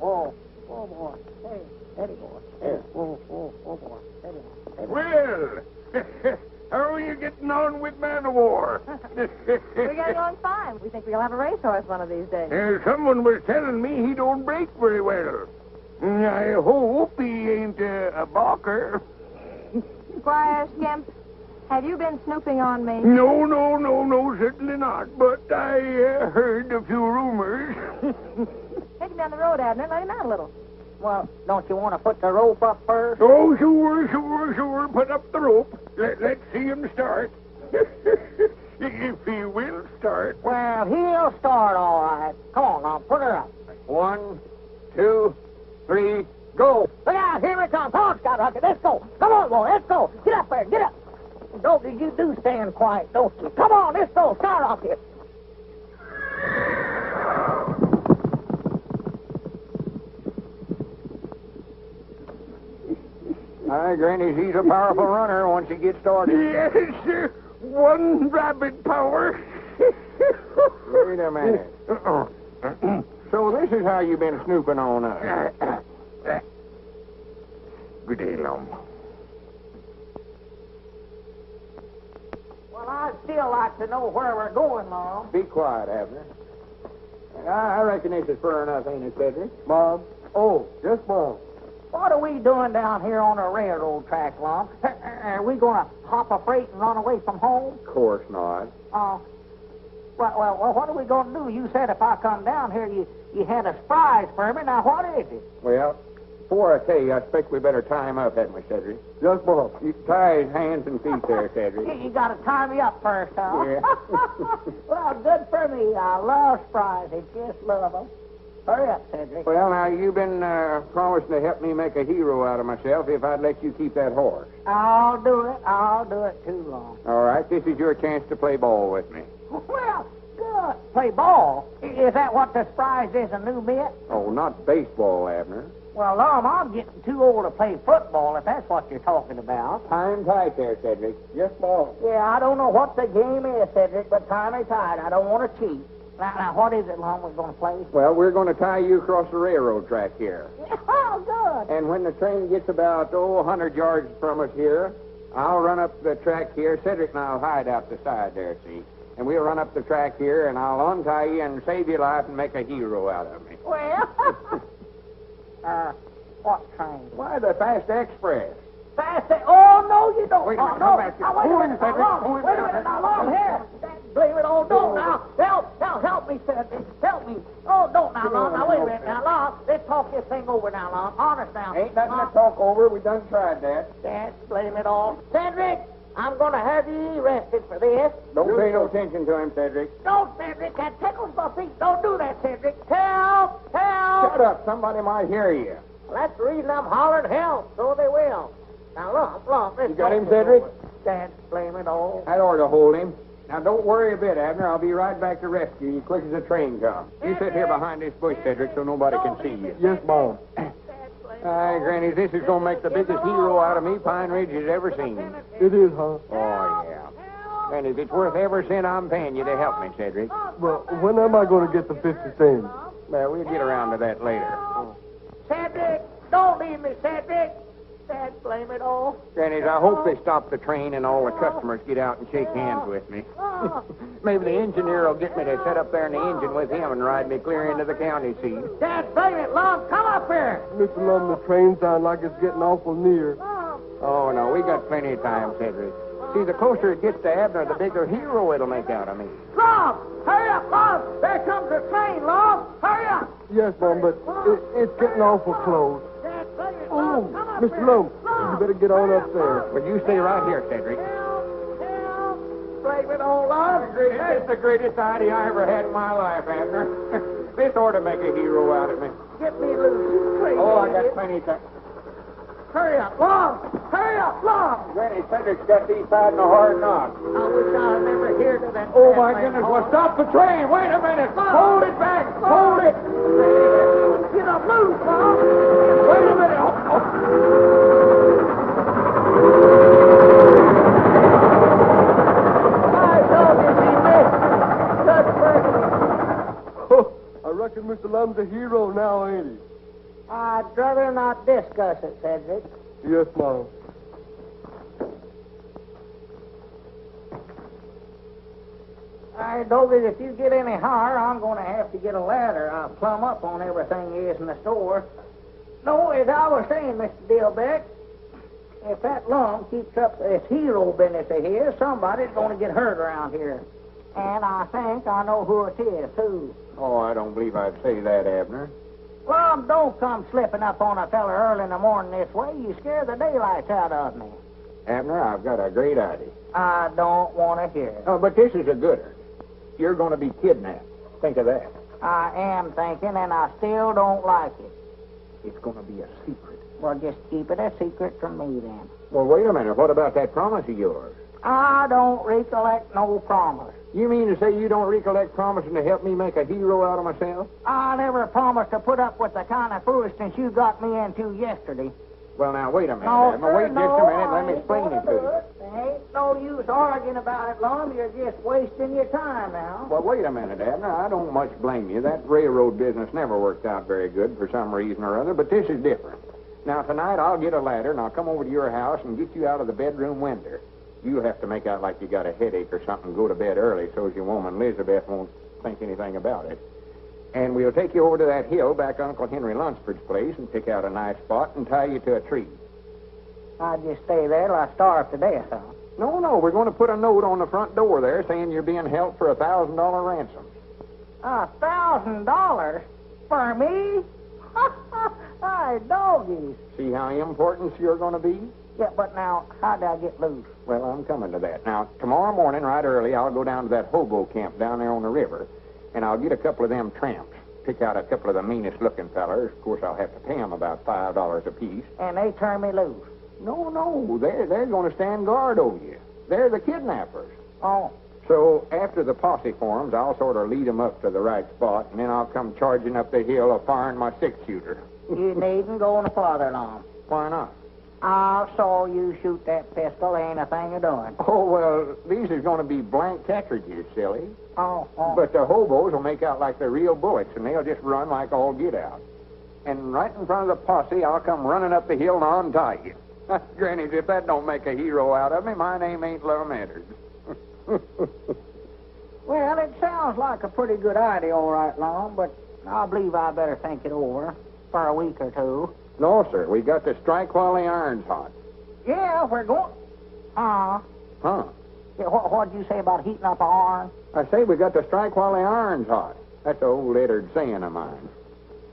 Speaker 3: Oh, boy. Hey, steady, boy. Hey, boy. Steady, boy.
Speaker 2: Well, how are you getting on with man-o-war?
Speaker 5: We're getting on fine. We think we'll have a racehorse us one of these days.
Speaker 2: Someone was telling me he don't break very well. I hope he ain't a balker.
Speaker 5: Squire Skimp, have you been snooping on me?
Speaker 2: No, certainly not. But I heard a few rumors.
Speaker 5: Take him down the road, Abner. Let him out a little.
Speaker 3: Well, don't you want to put the rope up first?
Speaker 2: Oh, sure. Put up the rope. Let's see him start. If he will start.
Speaker 3: Well, he'll start all right. Come on, now, put her up.
Speaker 2: 1, 2, 3, go.
Speaker 3: Look out, here it comes. Come on, Skyrocket, let's go. Come on, boy, let's go. Get up there, get up. Don't you do stand quiet, don't you? Come on, let's go, Skyrocket.
Speaker 2: Hi, Granny, he's a powerful runner once he gets started. Yes, sir. One rabbit power. Wait a minute. So this is how you've been snooping on us. Good day, Lum.
Speaker 3: Well, I'd still like to know where we're going, Mom.
Speaker 2: Be quiet, Abner. I reckon this is fur enough, ain't it, Cedric?
Speaker 4: Mom? Oh, yes, Mom.
Speaker 3: What are we doing down here on the railroad track, Lum? Are we going to hop a freight and run away from home?
Speaker 2: Of course not.
Speaker 3: Well, what are we going to do? You said if I come down here, you had a surprise for me. Now, what is it?
Speaker 2: Well, before I tell you, I expect we better tie him up, hadn't we, Cedric?
Speaker 4: Yes, Mom.
Speaker 2: You tie his hands and feet there, Cedric.
Speaker 3: You got to tie me up first, huh?
Speaker 2: Yeah.
Speaker 3: Well, good for me. I love surprises. Just love them. Hurry up, Cedric.
Speaker 2: Well, now, you've been promising to help me make a hero out of myself if I'd let you keep that horse.
Speaker 3: I'll do it. I'll do it too long.
Speaker 2: All right, this is your chance to play ball with me.
Speaker 3: Well, good. Play ball? Is that what the surprise is, a new mitt?
Speaker 2: Oh, not baseball, Abner.
Speaker 3: Well, Lum, I'm getting too old to play football, if that's what you're talking about.
Speaker 2: Tie him tight there, Cedric.
Speaker 4: Yes, Mom.
Speaker 3: Yeah, I don't know what the game is, Cedric, but tie me tight. I don't want to cheat. Now, what is it, Lum, we're going to play?
Speaker 2: Well, we're going to tie you across the railroad track here.
Speaker 3: Oh, good.
Speaker 2: And when the train gets about, 100 yards from us here, I'll run up the track here. Cedric and I'll hide out the side there, see? And we'll run up the track here, and I'll untie you and save your life and make a hero out of me.
Speaker 3: Well, what train?
Speaker 2: Why, the Fast Express.
Speaker 3: Fast? Oh, no, you don't.
Speaker 2: Wait a minute,
Speaker 3: no.
Speaker 2: come back here.
Speaker 3: Wait a minute,
Speaker 2: Cedric.
Speaker 3: Lum. Wait a minute, now, Lum, here. Blame it all. Don't now. Help me, Cedric. Help me. Oh, don't now, Lum. Now, wait a minute. Now, Lum, let's talk this thing over now, Lum. Honest now.
Speaker 2: Ain't nothing to talk over. We done tried that.
Speaker 3: That's blame it all. Cedric, I'm going to have you arrested for this.
Speaker 2: Don't pay no attention to him, Cedric.
Speaker 3: Don't, Cedric. That tickles my feet. Don't do that, Cedric. Help!
Speaker 2: Shut up. Somebody might hear you.
Speaker 3: That's the reason I'm hollering help. So they will. Now, Lum, let's
Speaker 2: You got
Speaker 3: talk
Speaker 2: him,
Speaker 3: this
Speaker 2: Cedric?
Speaker 3: over. That's blame it all.
Speaker 2: That ought to hold him. Now, don't worry a bit, Abner. I'll be right back to rescue you quick as the train comes. You sit here behind this bush, Cedric, so nobody can see you.
Speaker 4: Yes, Mom.
Speaker 2: Aye, Granny, this is going to make the biggest hero out of me Pine Ridge has ever seen.
Speaker 4: It is, huh?
Speaker 2: Oh, yeah. And if it's worth every cent I'm paying you to help me, Cedric.
Speaker 4: Well, when am I going to get the 50 cents?
Speaker 2: Well, we'll get around to that later.
Speaker 3: Cedric, don't leave me, Cedric. That's blame it all.
Speaker 2: Grannies, I hope they stop the train and all the customers get out and shake hands with me. Maybe the engineer will get me to sit up there in the engine with him and ride me clear into the county seat.
Speaker 3: That's blame it, Lum. Come up here.
Speaker 4: Mr. Lum, the train sounds like it's getting awful near.
Speaker 2: Oh, no, we got plenty of time, Cedric. See, the closer it gets to Abner, the bigger hero it'll make out of me.
Speaker 3: Lum, hurry up, Lum. There comes the train, Lum. Hurry up.
Speaker 4: Yes, Mom, but it's getting awful close.
Speaker 3: That's blame it,
Speaker 4: Oh,
Speaker 3: Lum. Come up
Speaker 4: Mr.
Speaker 3: here.
Speaker 4: Lum, you better get on up there.
Speaker 2: But you stay right here, Cedric.
Speaker 3: Help. Blame it all, Lum.
Speaker 2: It's the greatest idea I ever had in my life, Abner. This ought to make a hero out of me.
Speaker 3: Get me loose, you crazy
Speaker 2: Oh, I got
Speaker 3: idiot.
Speaker 2: plenty of time.
Speaker 3: Hurry up, Lum. Hurry up, Lum.
Speaker 2: Granny, Cedric's got these fighting a hard knock.
Speaker 3: I wish I had never heard of that.
Speaker 2: Oh, my goodness. Well, stop the train. Wait a minute. Hold it back. Hold it.
Speaker 3: Get up, move, Lum.
Speaker 2: Wait a minute.
Speaker 3: My dog is he missed. Good friend.
Speaker 4: I reckon Mr. Lum's a hero now, ain't he?
Speaker 3: I'd rather not discuss it, Cedric.
Speaker 4: Yes, Mom.
Speaker 3: Hey, Doggy, if you get any higher, I'm going to have to get a ladder. I'll plumb up on everything is in the store. No, as I was saying, Mr. Dillbeck, if that Lum keeps up this hero business of his, somebody's going to get hurt around here. And I think I know who it is, too.
Speaker 2: Oh, I don't believe I'd say that, Abner.
Speaker 3: Lum, don't come slipping up on a fella early in the morning this way. You scare the daylights out of me.
Speaker 2: Abner, I've got a great idea.
Speaker 3: I don't want to hear it.
Speaker 2: Oh, but this is a good one. You're going to be kidnapped. Think of that.
Speaker 3: I am thinking, and I still don't like it.
Speaker 2: It's going to be a secret.
Speaker 3: Well, just keep it a secret from me, then.
Speaker 2: Well, wait a minute. What about that promise of yours?
Speaker 3: I don't recollect no promise.
Speaker 2: You mean to say you don't recollect promising to help me make a hero out of myself?
Speaker 3: I never promised to put up with the kind of foolishness you got me into yesterday.
Speaker 2: Well, now, wait a minute,
Speaker 3: No,
Speaker 2: Abner.
Speaker 3: sir,
Speaker 2: Wait
Speaker 3: no,
Speaker 2: just a minute. Let
Speaker 3: I
Speaker 2: me
Speaker 3: ain't
Speaker 2: explain
Speaker 3: gonna
Speaker 2: it to
Speaker 3: do
Speaker 2: you.
Speaker 3: There ain't no use arguing about it, Lum. You're just wasting your time now.
Speaker 2: Well, wait a minute, Abner. I don't much blame you. That railroad business never worked out very good for some reason or other, but this is different. Now, tonight I'll get a ladder, and I'll come over to your house and get you out of the bedroom window. You'll have to make out like you got a headache or something and go to bed early so as your woman Elizabeth won't think anything about it. And we'll take you over to that hill back Uncle Henry Lunsford's place and pick out a nice spot and tie you to a tree.
Speaker 3: I'd just stay there till I starve to death, huh?
Speaker 2: No, we're going to put a note on the front door there saying you're being held for $1,000 ransom.
Speaker 3: $1,000? For me? Hey, doggies.
Speaker 2: See how important you're going to be?
Speaker 3: Yeah, but now, how'd I get loose?
Speaker 2: Well, I'm coming to that. Now, tomorrow morning, right early, I'll go down to that hobo camp down there on the river, and I'll get a couple of them tramps. Pick out a couple of the meanest-looking fellers. Of course, I'll have to pay them about $5 apiece.
Speaker 3: And they turn me loose.
Speaker 2: No, they're going to stand guard over you. They're the kidnappers.
Speaker 3: Oh.
Speaker 2: So, after the posse forms, I'll sort of lead them up to the right spot, and then I'll come charging up the hill firing my six-shooter.
Speaker 3: You needn't go no farther, Lum.
Speaker 2: Why not?
Speaker 3: I saw you shoot that pistol. Ain't a thing of doing.
Speaker 2: Oh, well, these is going to be blank cartridges, silly.
Speaker 3: Oh.
Speaker 2: But the hobos will make out like they're real bullets, and they'll just run like all get out. And right in front of the posse, I'll come running up the hill and untie you. Granny, if that don't make a hero out of me, my name ain't Lum and Abner.
Speaker 3: Well, it sounds like a pretty good idea, all right, Lum, but I believe I better think it over for a week or two.
Speaker 2: No, sir. We got to strike while the iron's hot.
Speaker 3: Yeah, we're going...
Speaker 2: Huh?
Speaker 3: Yeah, what'd you say about heating up an iron?
Speaker 2: I say we got to strike while the iron's hot. That's an old lettered saying of mine.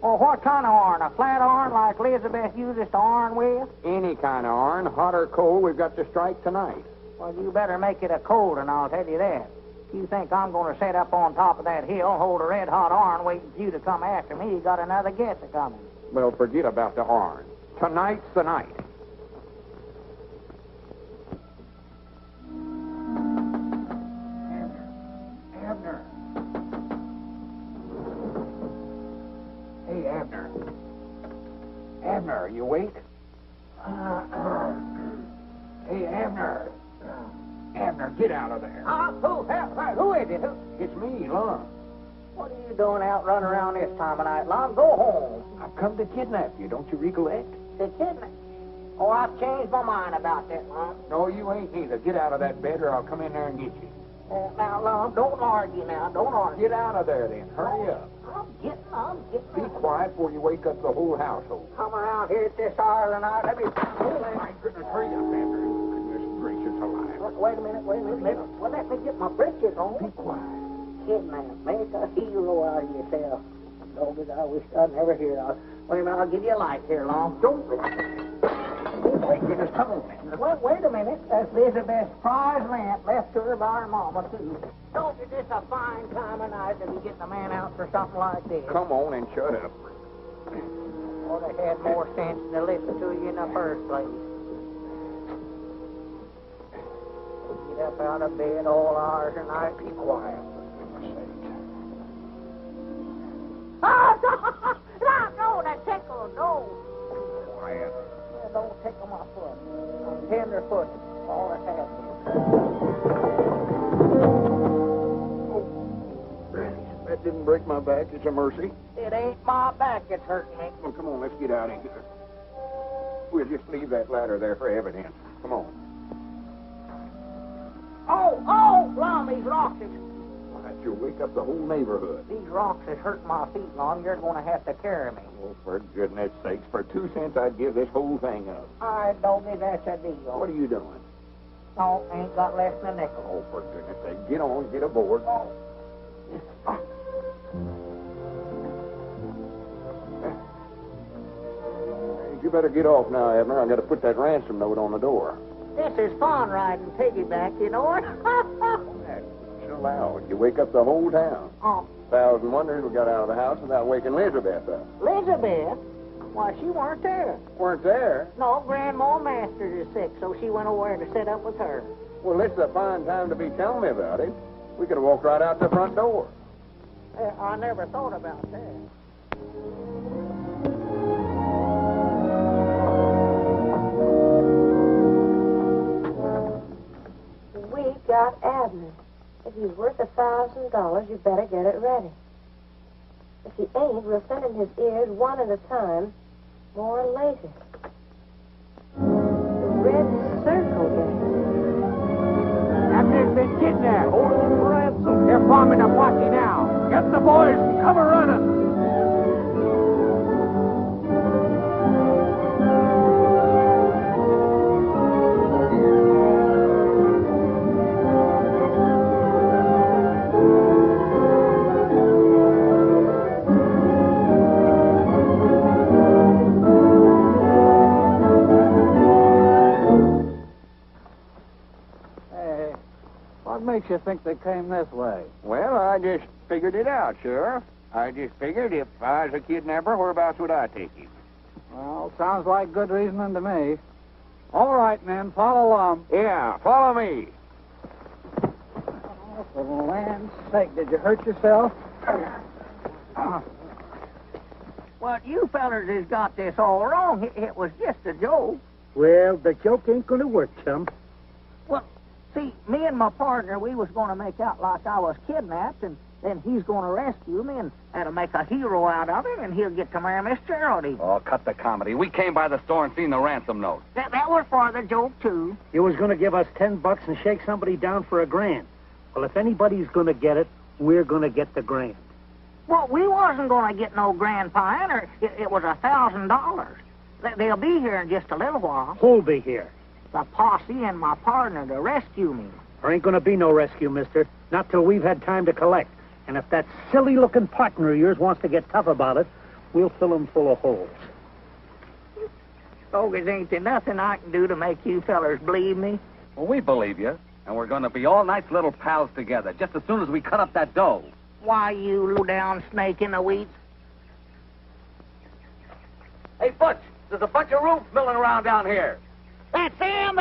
Speaker 3: Well, what kind of iron? A flat iron like Elizabeth uses to iron with?
Speaker 2: Any kind of iron, hot or cold, we've got to strike tonight.
Speaker 3: Well, you better make it a cold one, I'll tell you that. You think I'm going to set up on top of that hill and hold a red-hot iron waiting for you to come after me? You got another guess a-coming.
Speaker 2: Well, forget about the iron. Tonight's the night. Abner. Hey, Abner. Abner, are you awake? Hey, Abner. Abner, get out of there.
Speaker 3: Who is it?
Speaker 2: It's me, Lum.
Speaker 3: What are you doing out running around this time of night, Lum? Go home.
Speaker 2: I've come to kidnap you, don't you recollect?
Speaker 3: The kidnap? Oh, I've changed my mind about that, Lum.
Speaker 2: No, you ain't neither. Get out of that bed or I'll come in there and get you.
Speaker 3: Now, Lum, don't argue now. Don't argue.
Speaker 2: Get out of there, then. Hurry up.
Speaker 3: I'm getting.
Speaker 2: Be quiet before you wake up the whole household.
Speaker 3: Come around here at this hour of the night. Let me...
Speaker 2: Oh, my goodness. Hurry up, Abner. Goodness gracious alive.
Speaker 3: Wait a minute. Well, let me get my britches on.
Speaker 2: Be quiet.
Speaker 3: Kidnap. Make a hero out of yourself. Doggies, I wish I'd never hear of. Wait a minute. I'll give you a light here, Lum.
Speaker 2: Don't... Oh, my goodness. Come on, Abner.
Speaker 3: Well, wait a minute. That's Elizabeth's prize lamp left to her by her mama, too. Don't you just a fine time of night to be getting a man out for something like this?
Speaker 2: Come on and shut up.
Speaker 3: Ought to had more sense than to listen to you in the first place. Get up out of bed all hours of night.
Speaker 2: Be quiet, for goodness sake.
Speaker 3: No, that tickle, no.
Speaker 2: Quiet.
Speaker 3: Yeah, don't tickle my foot. I'm tender-footed. All it has
Speaker 2: Oh, that didn't break my back. It's a mercy.
Speaker 3: It ain't my back that's hurting me.
Speaker 2: Well, come on, let's get out of here. We'll just leave that ladder there for evidence. Come on.
Speaker 3: Oh, Lum, he's lost it.
Speaker 2: You'll wake up the whole neighborhood.
Speaker 3: These rocks is hurting my feet, Lum. You're going to have to carry me.
Speaker 2: Oh, for goodness sakes, for 2 cents I'd give this whole thing up.
Speaker 3: All right, Doggy, that's a deal.
Speaker 2: What are you doing?
Speaker 3: No, ain't got less than a nickel.
Speaker 2: Oh, for goodness sake, get on, get aboard. You better get off now, Abner. I've got to put that ransom note on the door.
Speaker 3: This is fun riding piggyback, you know it?
Speaker 2: Chill out. You wake up the whole town.
Speaker 3: Oh,
Speaker 2: 1,000 wonders we got out of the house without waking Elizabeth up.
Speaker 3: Elizabeth? Why, she weren't there.
Speaker 2: Weren't there?
Speaker 3: No, Grandma Masters is sick, so she went over to sit up with her.
Speaker 2: Well, this is a fine time to be telling me about it. We could have walked right out the front door.
Speaker 3: I never thought about that.
Speaker 5: We got Abner. If he's worth $1,000, you better get it ready. If he ain't, we'll send him his ears one at a time, more later. The red circle game.
Speaker 9: Abner's been kidnapped. Holding him for ransom. They're forming a posse now. Get the boys and come running.
Speaker 6: What makes you think they came this way?
Speaker 2: Well, I just figured it out, Sheriff. I just figured if I was a kidnapper, whereabouts would I take him?
Speaker 6: Well, sounds like good reasoning to me. All right, men, follow along.
Speaker 2: Yeah, follow me.
Speaker 6: Oh, for the land's sake, did you hurt yourself?
Speaker 3: Well, you fellers has got this all wrong. It was just a joke.
Speaker 6: Well, the joke ain't going to work, chum.
Speaker 3: Well, see, me and my partner, we was going to make out like I was kidnapped, and then he's going to rescue me and that'll make a hero out of him, and he'll get to marry Miss Geraldine.
Speaker 10: Oh, cut the comedy. We came by the store and seen the ransom note.
Speaker 3: That was for the joke, too.
Speaker 11: You was going to give us $10 and shake somebody down for $1,000. Well, if anybody's going to get it, we're going to get the $1,000.
Speaker 3: Well, we wasn't going to get no grand pie, it was $1,000. They'll be here in just a little while.
Speaker 11: Who'll be here?
Speaker 3: The posse and my partner to rescue me.
Speaker 11: There ain't going to be no rescue, mister. Not till we've had time to collect. And if that silly-looking partner of yours wants to get tough about it, we'll fill him full of holes.
Speaker 3: Bogus, ain't there nothing I can do to make you fellers believe me?
Speaker 10: Well, we believe you. And we're going to be all nice little pals together just as soon as we cut up that dough.
Speaker 3: Why, you low-down snake in the weeds?
Speaker 10: Hey, Butch, there's a bunch of roots milling around down here.
Speaker 3: That's them,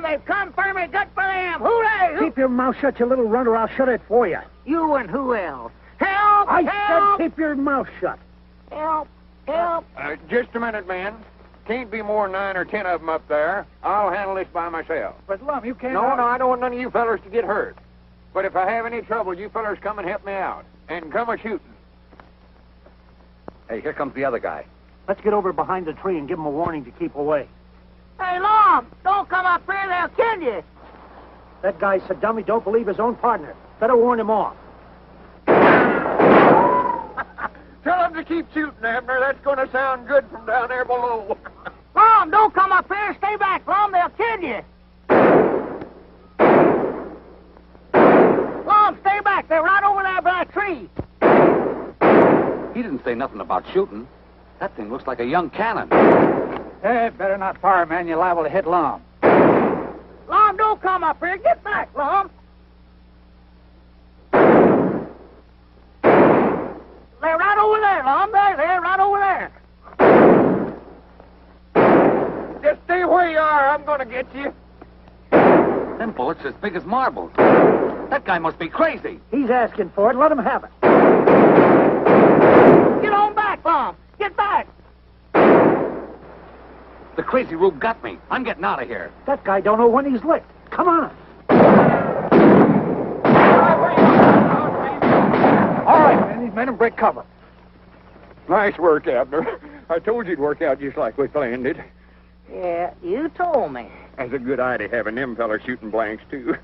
Speaker 3: they've come for me, good for them, hooray!
Speaker 11: Keep your mouth shut, you little runner, I'll shut it for you.
Speaker 3: You and who else? Help!
Speaker 11: I
Speaker 3: help!
Speaker 11: said keep your mouth shut.
Speaker 3: Help! Help!
Speaker 2: Just a minute, men. Can't be more than 9 or 10 of them up there. I'll handle this by myself.
Speaker 6: But, Lum, you can't...
Speaker 2: No, I don't want none of you fellers to get hurt. But if I have any trouble, you fellers come and help me out. And come a-shooting.
Speaker 10: Hey, here comes the other guy.
Speaker 11: Let's get over behind the tree and give him a warning to keep away.
Speaker 3: Hey, Lum, don't come up here, they'll kill you.
Speaker 11: That guy's a dummy, don't believe his own partner. Better warn him off.
Speaker 2: Tell them to keep shooting, Abner. That's going to sound good from down there below.
Speaker 3: Lum, don't come up here. Stay back, Lum. They'll kill you. Lum, stay back. They're right over there by a tree.
Speaker 10: He didn't say nothing about shooting. That thing looks like a young cannon.
Speaker 6: Hey, better not fire, man. You're liable to hit Lum.
Speaker 3: Lum, don't come up here. Get back, Lum. They're right over there, Lum. They're right over there.
Speaker 2: Just stay where you are. I'm going to get you.
Speaker 10: Them bullets are as big as marbles. That guy must be crazy.
Speaker 11: He's asking for it. Let him have it.
Speaker 3: Get on back, Lum. Get back.
Speaker 10: The crazy rube got me. I'm getting out of here.
Speaker 11: That guy don't know when he's licked. Come on.
Speaker 6: All right, man. These men will break cover.
Speaker 2: Nice work, Abner. I told you it'd work out just like we planned it.
Speaker 3: Yeah, you told me.
Speaker 2: That's a good idea, having them fellas shooting blanks, too.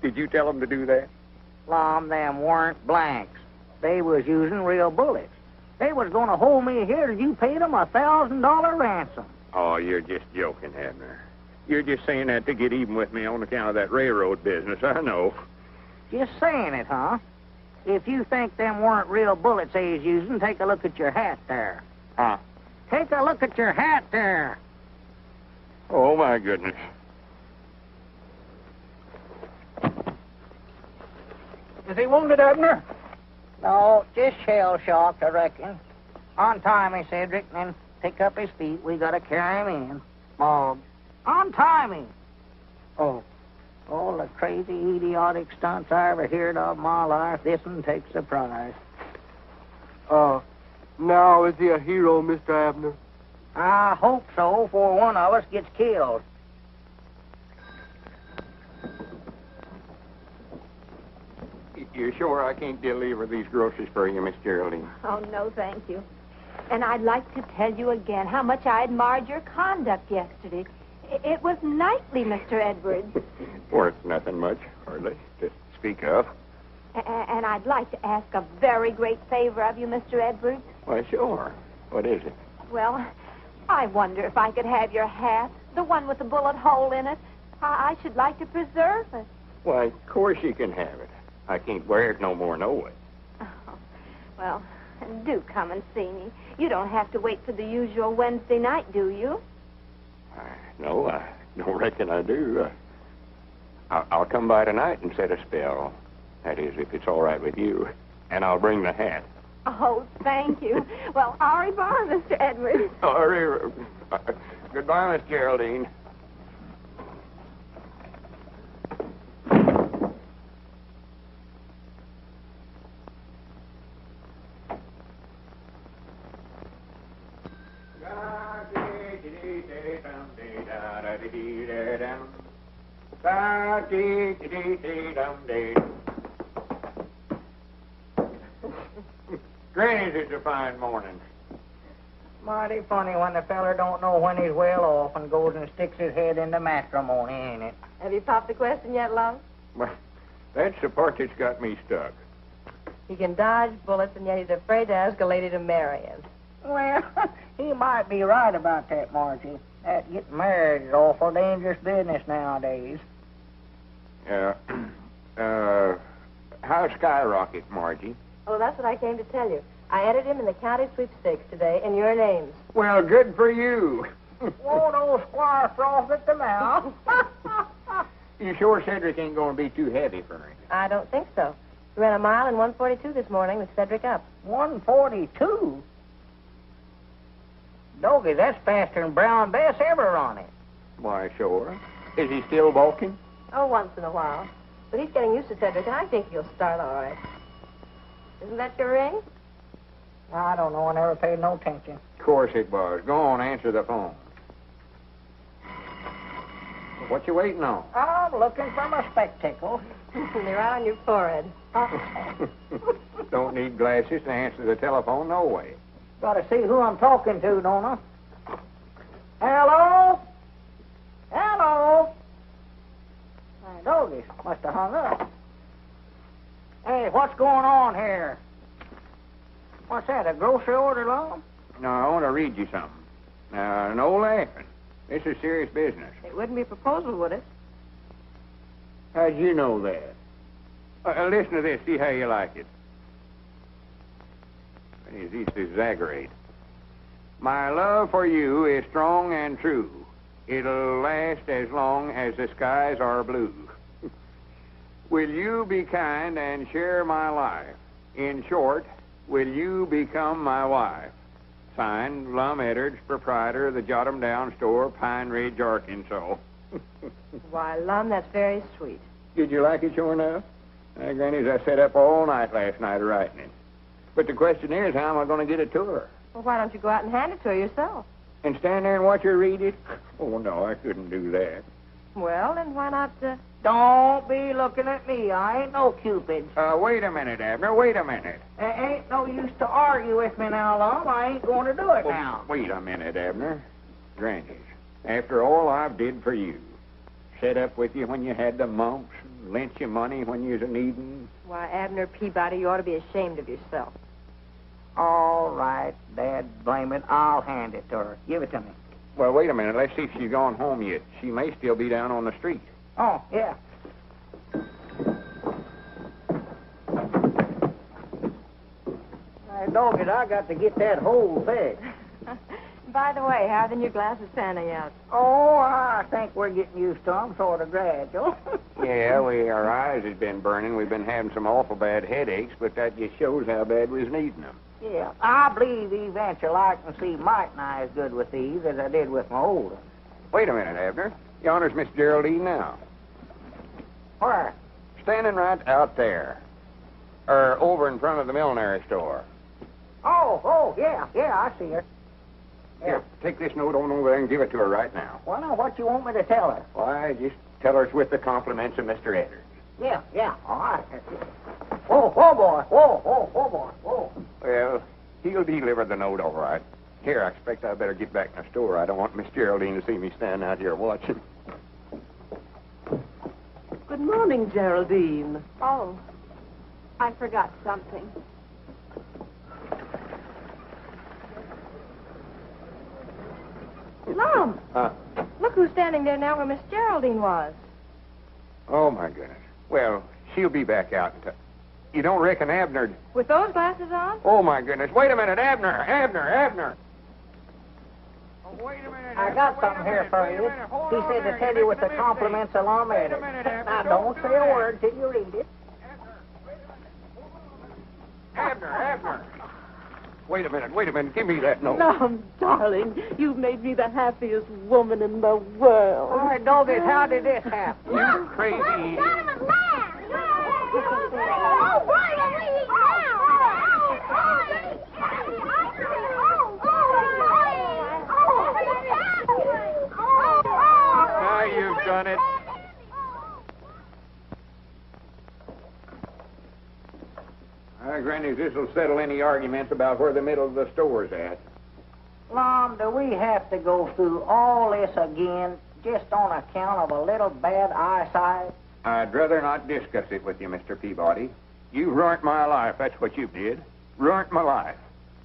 Speaker 2: Did you tell them to do that?
Speaker 3: Lum, them weren't blanks. They was using real bullets. They was going to hold me here till you paid them $1,000 ransom.
Speaker 2: Oh, you're just joking, Abner. You're just saying that to get even with me on account of that railroad business, I know.
Speaker 3: Just saying it, huh? If you think them weren't real bullets they was using, take a look at your hat there.
Speaker 2: Huh?
Speaker 3: Take a look at your hat there.
Speaker 2: Oh, my goodness.
Speaker 11: Is he wounded, Abner?
Speaker 3: No, just shell-shocked, I reckon. Untie me, Cedric, and then pick up his feet. We gotta carry him in. Mog. Untie me. Oh. All the crazy, idiotic stunts I ever heard of in my life, this one takes the prize.
Speaker 4: Now is he a hero, Mr. Abner?
Speaker 3: I hope so, before one of us gets killed.
Speaker 2: You sure I can't deliver these groceries for you, Miss Geraldine?
Speaker 1: Oh, no, thank you. And I'd like to tell you again how much I admired your conduct yesterday. It was knightly, Mr. Edwards.
Speaker 2: Worth nothing much, hardly, to speak of.
Speaker 1: And I'd like to ask a very great favor of you, Mr. Edwards.
Speaker 2: Why, sure. What is it?
Speaker 1: Well, I wonder if I could have your hat, the one with the bullet hole in it. I should like to preserve it.
Speaker 2: Why, of course you can have it. I can't wear it no more, no way.
Speaker 1: Oh, well, do come and see me. You don't have to wait for the usual Wednesday night, do you?
Speaker 2: No, I don't reckon I do. I'll come by tonight and set a spell. That is, if it's all right with you. And I'll bring the hat.
Speaker 1: Oh, thank you. Well, au revoir, Mr. Edwards.
Speaker 2: Goodbye, Miss Geraldine. Granny's, it's a fine morning.
Speaker 3: Mighty funny when the feller don't know when he's well off and goes and sticks his head into matrimony, ain't it?
Speaker 5: Have you popped the question yet, Lum?
Speaker 2: Well, that's the part that's got me stuck.
Speaker 5: He can dodge bullets, and yet he's afraid to ask a lady to marry him.
Speaker 3: Well, he might be right about that, Margie. That getting married is awful dangerous business nowadays.
Speaker 2: How's Skyrocket, Margie?
Speaker 5: Oh, that's what I came to tell you. I entered him in the county sweepstakes today in your names.
Speaker 2: Well, good for you.
Speaker 3: Won't old Squire froth at the mouth?
Speaker 2: You sure Cedric ain't going to be too heavy for him?
Speaker 5: I don't think so. We ran a mile in 1:42 this morning with Cedric up.
Speaker 3: 1:42? Doggy, that's faster than Brown Bess ever run it.
Speaker 2: Why, sure. Is he still balking?
Speaker 5: Oh, once in a while. But he's getting used to Cedric, and I think he'll start all right. Isn't that your ring?
Speaker 3: I don't know. I never paid no attention.
Speaker 2: Of course it was. Go on, answer the phone. What you waiting on?
Speaker 3: I'm looking for my spectacles.
Speaker 5: They're right on your forehead.
Speaker 2: Don't need glasses to answer the telephone, no way.
Speaker 3: Gotta see who I'm talking to, don't I? Hello? Hello? My doggies must have hung up. Hey, what's going on here? What's that, a grocery order, Lum?
Speaker 2: No, I want to read you something. Now, no laughing. This is serious business.
Speaker 5: It wouldn't be a proposal, would it?
Speaker 2: How'd you know that? Listen to this, see how you like it. It's easy to exaggerate. My love for you is strong and true. It'll last as long as the skies are blue. Will you be kind and share my life? In short, will you become my wife? Signed, Lum Edwards, proprietor of the Jot 'em Down store, Pine Ridge, Arkansas.
Speaker 5: Why, Lum, that's very sweet.
Speaker 2: Did you like it sure enough? Granny's, I sat up all night last night writing it. But the question is, how am I going to get it to her?
Speaker 5: Well, why don't you go out and hand it to her yourself?
Speaker 2: And stand there and watch her read it? Oh, no, I couldn't do that.
Speaker 5: Well, then why not,
Speaker 3: Don't be looking at me. I ain't no Cupid.
Speaker 2: Wait a minute, Abner. Wait a minute.
Speaker 3: Ain't no use to argue with me now, Lum. I ain't going to do it now.
Speaker 2: Wait a minute, Abner. Granny's, after all I've did for you, set up with you when you had the mumps, lent you money when you was a-needing?
Speaker 5: Why, Abner Peabody, you ought to be ashamed of yourself.
Speaker 3: All right, Dad, blame it. I'll hand it to her. Give it to me.
Speaker 2: Well, wait a minute. Let's see if she's gone home yet. She may still be down on the street.
Speaker 3: Oh, yeah. Hey, dog it, I got to get that whole thing.
Speaker 5: By the way, how are the new glasses panning out?
Speaker 3: Oh, I think we're getting used to them, sort of gradual.
Speaker 2: Yeah, our eyes has been burning. We've been having some awful bad headaches, but that just shows how bad we was needing them.
Speaker 3: Yeah, I believe eventually I can see might nigh as good with these as I did with my old ones.
Speaker 2: Wait a minute, Abner. Yonder's Miss Geraldine now.
Speaker 3: Where?
Speaker 2: Standing right out there. Or over in front of the millinery store.
Speaker 3: Oh, yeah, I see her.
Speaker 2: Here, take this note on over there and give it to her right now.
Speaker 3: Well, now, what you want me to tell her?
Speaker 2: Why, just tell her it's with the compliments of Mr. Edwards.
Speaker 3: Yeah, all right. Whoa, boy. Whoa.
Speaker 2: Well, he'll deliver the note all right. Here, I expect I better get back in the store. I don't want Miss Geraldine to see me standing out here watching.
Speaker 7: Good morning, Geraldine.
Speaker 1: Oh, I forgot something.
Speaker 5: Lum! Look who's standing there now where Miss Geraldine was.
Speaker 2: Oh, my goodness. Well, she'll be back out in time. You don't reckon Abner...
Speaker 5: With those glasses on?
Speaker 2: Oh, my goodness. Wait a minute, Abner. Oh, wait a minute.
Speaker 3: I got something here for you. He said to tell you with the compliments of Lum and Abner. Now, don't say a word till you read it.
Speaker 2: Abner. Wait a minute. Give me that note.
Speaker 7: Lum, darling, you've made me the happiest woman in the world.
Speaker 3: All right, doggies, how did this happen?
Speaker 2: You crazy... Now you've done it. Granny, this'll settle any arguments about where the middle of the store's at.
Speaker 3: Lum, do we have to go through all this again just on account of a little bad eyesight?
Speaker 2: I'd rather not discuss it with you, Mr. Peabody. You ruined my life, that's what you did. Ruined my life.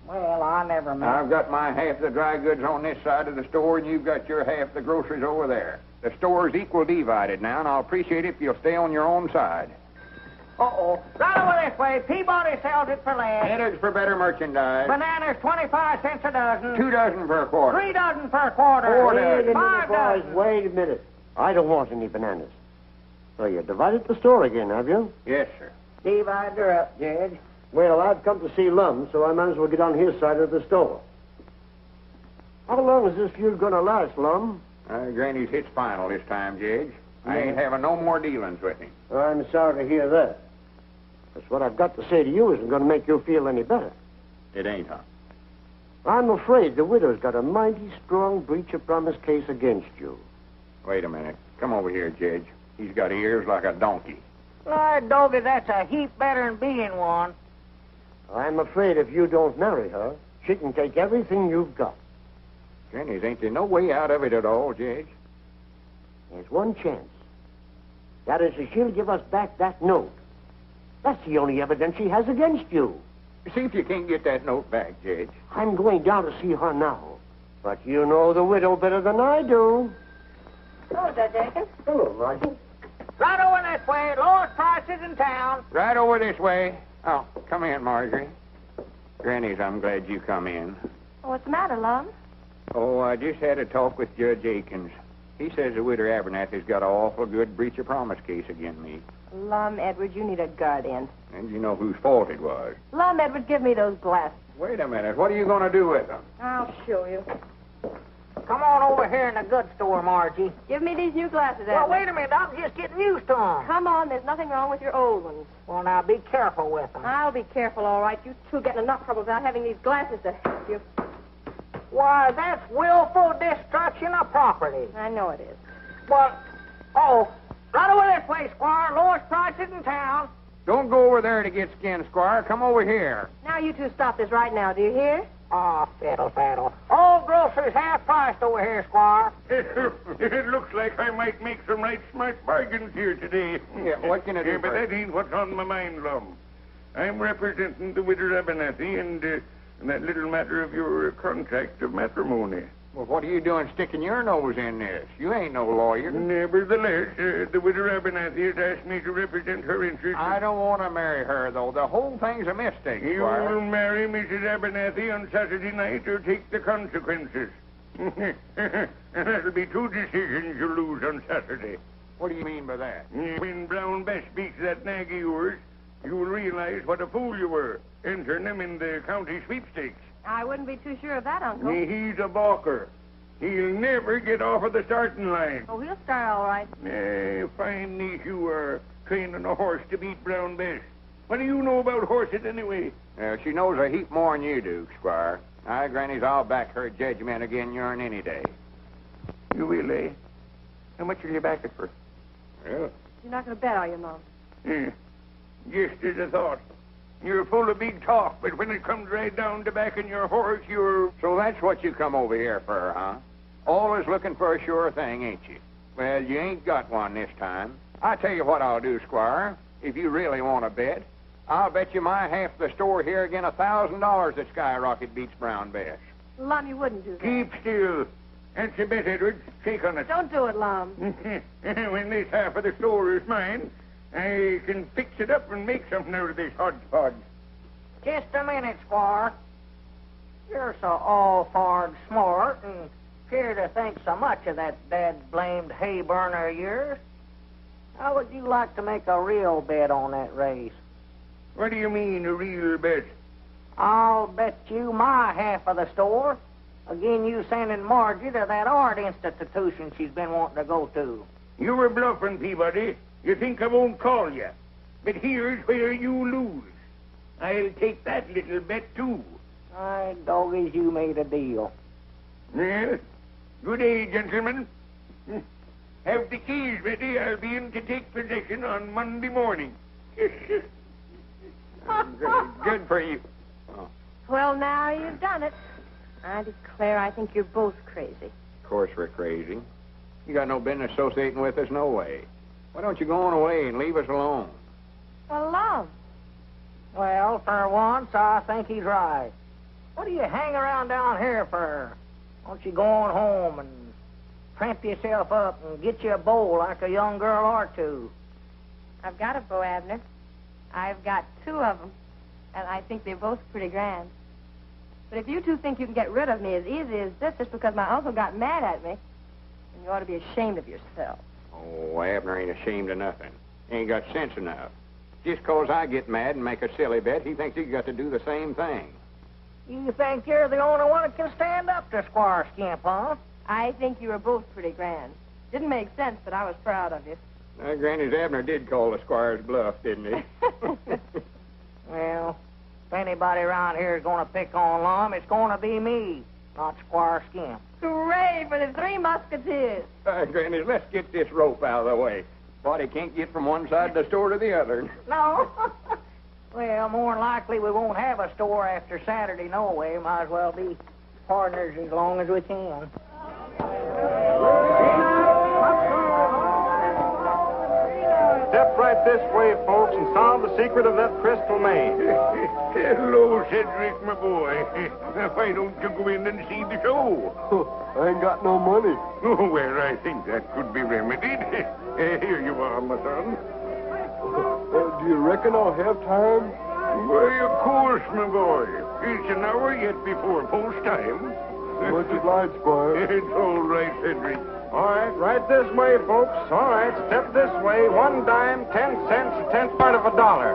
Speaker 3: Well, I never meant...
Speaker 2: I've got my half of the dry goods on this side of the store, and you've got your half of the groceries over there. The store's equal divided now, and I'll appreciate it if you'll stay on your own side.
Speaker 3: Uh-oh. Right over this way. Peabody sells it for less.
Speaker 2: Headers for better merchandise.
Speaker 3: Bananas, 25 cents a dozen.
Speaker 2: 2 dozen per quarter.
Speaker 3: 3 dozen per quarter.
Speaker 2: 4 dozen.
Speaker 3: 5 dozen.
Speaker 12: Wait a minute. I don't want any bananas. So you divided the store again, have you?
Speaker 2: Yes, sir.
Speaker 3: Divide her up, Judge.
Speaker 12: Well, I've come to see Lum, so I might as well get on his side of the store. How long is this feud going to last, Lum?
Speaker 2: Granny's hit's final this time, Judge. I ain't having no more dealings with him.
Speaker 12: I'm sorry to hear that. Because what I've got to say to you isn't going to make you feel any better.
Speaker 2: It ain't, huh?
Speaker 12: I'm afraid the widow's got a mighty strong breach of promise case against you.
Speaker 2: Wait a minute. Come over here, Judge. He's got ears like a donkey.
Speaker 3: Lord, doggy, that's a heap better than being one.
Speaker 12: I'm afraid if you don't marry her, she can take everything you've got.
Speaker 2: Granny's, ain't there no way out of it at all, Judge?
Speaker 12: There's one chance. That is, if she'll give us back that note. That's the only evidence she has against you.
Speaker 2: See if you can't get that note back, Judge.
Speaker 12: I'm going down to see her now. But you know the widow better than I do.
Speaker 5: Hello, Judge Aiken.
Speaker 12: Hello, Margie.
Speaker 3: Right over this way. Lowest prices in town.
Speaker 2: Right over this way. Oh, come in, Marjorie. Granny's, I'm glad you come in.
Speaker 5: What's the matter, Lum?
Speaker 2: Oh, I just had a talk with Judge Aikens. He says the widow Abernathy's got an awful good breach of promise case against me.
Speaker 5: Lum, Edward, you need a guardian.
Speaker 2: And you know whose fault it was.
Speaker 5: Lum, Edward, give me those glasses.
Speaker 2: Wait a minute. What are you going to do with them?
Speaker 5: I'll show you.
Speaker 3: Come on over here in the goods store, Margie.
Speaker 5: Give me these new glasses,
Speaker 3: Well,
Speaker 5: Edward.
Speaker 3: wait a minute. I'm just getting used to them.
Speaker 5: Come on, there's nothing wrong with your old ones.
Speaker 3: Well, now, be careful with them.
Speaker 5: I'll be careful, all right. You two getting enough trouble without having these glasses to help you.
Speaker 3: Why, that's willful destruction of property.
Speaker 5: I know it is.
Speaker 3: Well, right over this way, Squire. Lowest prices in town.
Speaker 2: Don't go over there to get skinned, Squire. Come over here.
Speaker 5: Now you two stop this right now, do you hear?
Speaker 3: Ah, fiddle faddle. All groceries half priced over here, Squire.
Speaker 13: It looks like I might make some right smart bargains here today.
Speaker 2: Yeah, what can I do
Speaker 13: But
Speaker 2: for you?
Speaker 13: that ain't what's on my mind, Lum. I'm representing the widow Abernathy and that little matter of your contract of matrimony.
Speaker 2: Well, what are you doing sticking your nose in this? You ain't no lawyer.
Speaker 13: Nevertheless, the widow Abernathy has asked me to represent her interests.
Speaker 2: I don't want to marry her, though. The whole thing's a mistake,
Speaker 13: You
Speaker 2: Squire.
Speaker 13: will marry Mrs. Abernathy on Saturday night or take the consequences. And that'll be two decisions you lose on Saturday.
Speaker 2: What do you mean by that?
Speaker 13: When Brown Bess beats that nag of yours, you will realize what a fool you were, entering him in the county sweepstakes.
Speaker 5: I wouldn't be too sure of that, Uncle.
Speaker 13: He's a balker. He'll never get off of the starting line.
Speaker 5: Oh, he'll start all right.
Speaker 13: Fine niece you are, training a horse to beat Brown Bess. What do you know about horses anyway?
Speaker 2: She knows a heap more than you do, Squire. Grannies, I'll back her judgment again yourn any day.
Speaker 13: You will, eh? How much will you back it for?
Speaker 2: Well,
Speaker 5: You're not going to bet, are you, Mom?
Speaker 13: Just as I thought. You're full of big talk, but when it comes right down to backing your horse, you're...
Speaker 2: so that's what you come over here for, huh? Always looking for a sure thing, ain't you? Well, you ain't got one this time. I tell you what I'll do, Squire. If you really want to bet, I'll bet you my half the store here again $1,000 that Skyrocket beats Brown Bess.
Speaker 5: Lum, you wouldn't do that.
Speaker 13: Keep still. That's a bet, Edward. Shake on it.
Speaker 5: Don't do it, Lum.
Speaker 13: When this half of the store is mine, I can fix it up and make something out of this hodgepodge.
Speaker 3: Just a minute, Squire. You're so all-farred smart and appear to think so much of that dad-blamed hay burner of yours. How would you like to make a real bet on that race?
Speaker 13: What do you mean, a real bet?
Speaker 3: I'll bet you my half of the store. Again, you sending Margie to that art institution she's been wanting to go to.
Speaker 13: You were bluffing, Peabody. You think I won't call you. But here's where you lose. I'll take that little bet, too.
Speaker 3: My doggies, you made a deal.
Speaker 13: Well, good day, gentlemen. Have the keys ready. I'll be in to take possession on Monday morning.
Speaker 2: Good for you. Oh,
Speaker 5: Well, now you've done it. I declare I think you're both crazy.
Speaker 2: of course we're crazy. You got no business associating with us, no way. Why don't you go on away and leave us alone?
Speaker 5: Well, Lum.
Speaker 3: Well, for once, I think he's right. What do you hang around down here for? Why don't you go on home and tramp yourself up and get you a bow like a young girl or two?
Speaker 5: I've got a bow, Abner. I've got two of them, and I think they're both pretty grand. But if you two think you can get rid of me as easy as this just because my uncle got mad at me, then you ought to be ashamed of yourself.
Speaker 2: Oh, Abner ain't ashamed of nothing. He ain't got sense enough. Just 'cause I get mad and make a silly bet, he thinks he's got to do the same thing.
Speaker 3: You think you're the only one that can stand up to Squire Skimp, huh?
Speaker 5: I think you were both pretty grand. Didn't make sense, but I was proud of you.
Speaker 2: Granny's Abner did call the squire's bluff, didn't he?
Speaker 3: Well, if anybody around here is going to pick on Lum, it's going to be me, not Squire Skimp.
Speaker 5: Hooray for the Three Musketeers.
Speaker 2: Granny, let's get this rope out of the way. Body can't get from one side of the store to the other.
Speaker 3: No. Well, more than likely we won't have a store after Saturday, no way. Might as well be partners as long as we can.
Speaker 9: Step right this way, folks, and solve the secret of that crystal maze.
Speaker 13: Hello, Cedric, my boy. Why don't you go in and see the show?
Speaker 4: I ain't got no money.
Speaker 13: Oh, well, I think that could be remedied. Here you are, my son.
Speaker 4: Do you reckon I'll have time?
Speaker 13: Why, of course, my boy. It's an hour yet before post time.
Speaker 4: Much obliged, Squire.
Speaker 13: It's all right, Cedric.
Speaker 9: All right, right this way, folks. All right, step this way. 1 dime, 10 cents, a tenth part of a dollar.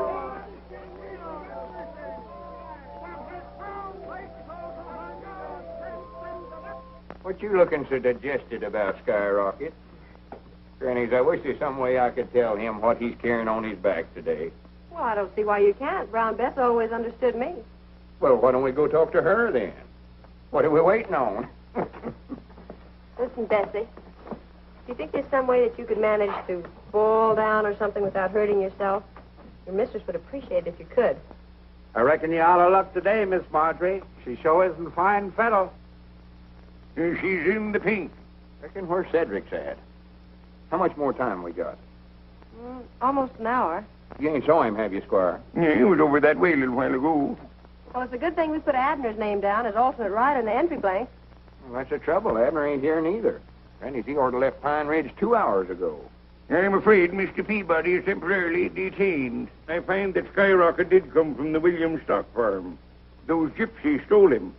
Speaker 2: What you looking so digested about, Skyrocket? Grannies, I wish there's some way I could tell him what he's carrying on his back today.
Speaker 5: Well, I don't see why you can't. Brown Bess always understood me.
Speaker 2: Well, why don't we go talk to her then? What are we waiting on?
Speaker 5: Listen, Bessie. Do you think there's some way that you could manage to fall down or something without hurting yourself? Your mistress would appreciate it if you could.
Speaker 14: I reckon you're out of luck today, Miss Marjorie. She sure isn't fine fettle.
Speaker 13: She's in the pink.
Speaker 2: Reckon where Cedric's at. How much more time we got?
Speaker 5: Almost an hour.
Speaker 2: You ain't saw him, have you, Squire?
Speaker 13: Yeah, he was over that way a little while ago.
Speaker 5: Well, it's a good thing we put Abner's name down as alternate rider in the entry blank.
Speaker 2: Well, that's the trouble. Abner ain't here neither. Granny's he ought to left Pine Ridge 2 hours ago.
Speaker 13: I'm afraid Mr. Peabody is temporarily detained. I find that Skyrocket did come from the Williams stock farm. Those gypsies stole him.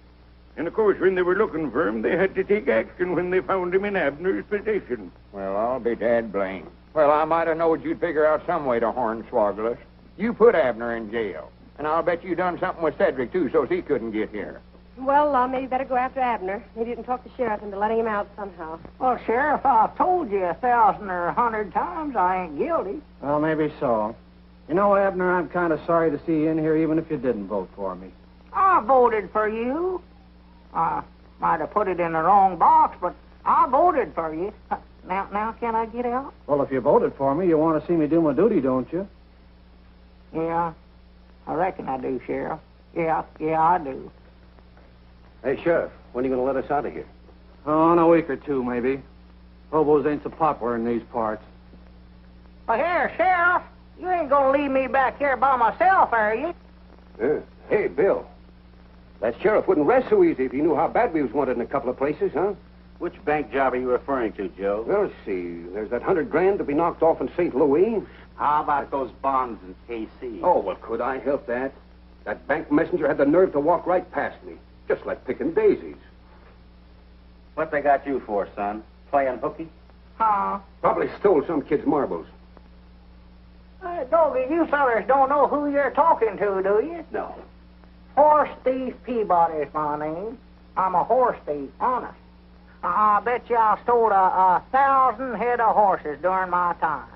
Speaker 13: And, of course, when they were looking for him, they had to take action when they found him in Abner's possession.
Speaker 2: Well, I'll be dad blamed. Well, I might have knowed you'd figure out some way to hornswoggle us. You put Abner in jail. And I'll bet you done something with Cedric, too, so he couldn't get here.
Speaker 5: Well, maybe better go after Abner. Maybe you can talk the sheriff into letting him out somehow.
Speaker 3: Well, Sheriff, I've told you 1,000 or 100 times I ain't guilty.
Speaker 14: Well, maybe so. You know, Abner, I'm kind of sorry to see you in here, even if you didn't vote for me.
Speaker 3: I voted for you. I might have put it in the wrong box, but I voted for you. Now, can I get out?
Speaker 14: Well, if you voted for me, you want to see me do my duty, don't you?
Speaker 3: Yeah, I reckon I do, Sheriff. Yeah, I do.
Speaker 12: Hey, Sheriff, when are you going to let us out of here?
Speaker 14: Oh, in a week or two, maybe. Hobos ain't so popular in these parts.
Speaker 3: Well, here, Sheriff, you ain't gonna leave me back here by myself, are you?
Speaker 12: Hey, Bill. That sheriff wouldn't rest so easy if he knew how bad we was wanted in a couple of places, huh?
Speaker 15: Which bank job are you referring to, Joe?
Speaker 12: Well, let's see. There's that $100,000 to be knocked off in St. Louis.
Speaker 15: How about those bonds in KC?
Speaker 12: Oh, well, could I help that? That bank messenger had the nerve to walk right past me, just like picking daisies.
Speaker 15: What they got you for, son? Playing hooky?
Speaker 3: Huh?
Speaker 12: Probably stole some kid's marbles.
Speaker 3: Doggy, you fellers don't know who you're talking to, do you?
Speaker 12: No.
Speaker 3: Horse Thief Peabody's my name. I'm a horse thief, honest. I bet you I stole 1,000 head of horses during my time.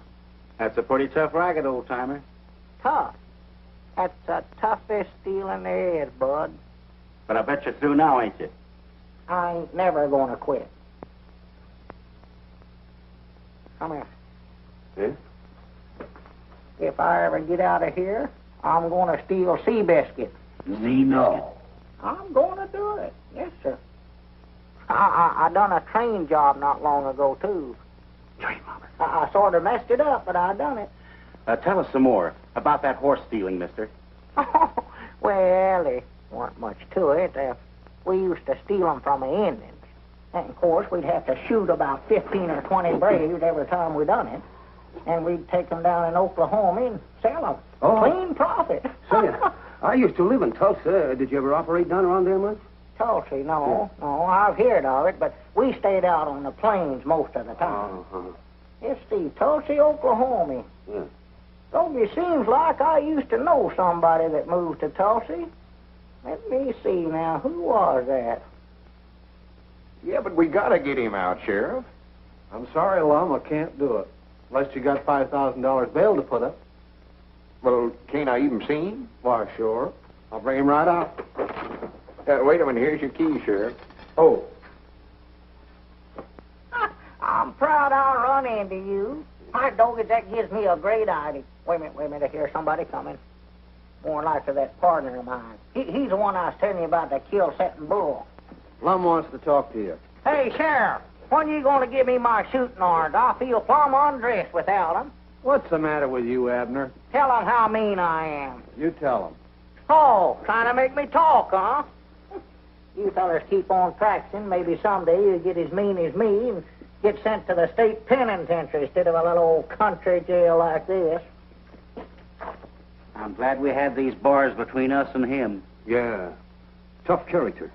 Speaker 15: That's a pretty tough racket, old-timer.
Speaker 3: Tough? That's the toughest stealing there is, bud.
Speaker 15: But I bet you're through now, ain't you?
Speaker 3: I ain't never gonna quit. Come here.
Speaker 12: Yeah?
Speaker 3: If I ever get out of here, I'm gonna steal sea biscuits.
Speaker 15: No.
Speaker 3: I'm gonna do it. Yes, sir. I done a train job not long ago, too.
Speaker 15: Train robber.
Speaker 3: I sort of messed it up, but I done it.
Speaker 15: Tell us some more about that horse stealing, mister.
Speaker 3: Well, there weren't much to it. We used to steal them from the Indians. And, of course, we'd have to shoot about 15 or 20 braves every time we done it. And we'd take them down in Oklahoma and sell them.
Speaker 12: Oh.
Speaker 3: Clean profit.
Speaker 12: Say, I used to live in Tulsa. Did you ever operate down around there much?
Speaker 3: Tulsa, no. I've heard of it, but we stayed out on the plains most of the time. Let's see, Tulsa, Oklahoma.
Speaker 12: Yeah.
Speaker 3: Don't it seems like I used to know somebody that moved to Tulsa. Let me see now, who was that?
Speaker 2: Yeah, but we gotta get him out, Sheriff.
Speaker 14: I'm sorry, Lum, I can't do it. Unless you got $5,000 bail to put up.
Speaker 2: Well, can't I even see him?
Speaker 14: Why, sure. I'll bring him right out.
Speaker 2: Wait a minute, here's your key, Sheriff.
Speaker 14: Oh.
Speaker 3: I'm proud I'll run into you. My doggy, that gives me a great idea. Wait a minute, I hear somebody coming. More like to that partner of mine. He's the one I was telling you about that kill-setting bull.
Speaker 14: Lum wants to talk to you.
Speaker 3: Hey, Sheriff, when you going to give me my shooting orders? I feel plumb undressed without them.
Speaker 14: What's the matter with you, Abner?
Speaker 3: Tell them how mean I am.
Speaker 14: You tell him.
Speaker 3: Oh, trying to make me talk, huh? You fellas keep on practicing. Maybe someday you'll get as mean as me and get sent to the state penitentiary instead of a little old country jail like this.
Speaker 15: I'm glad we had these bars between us and him.
Speaker 12: Yeah. Tough character.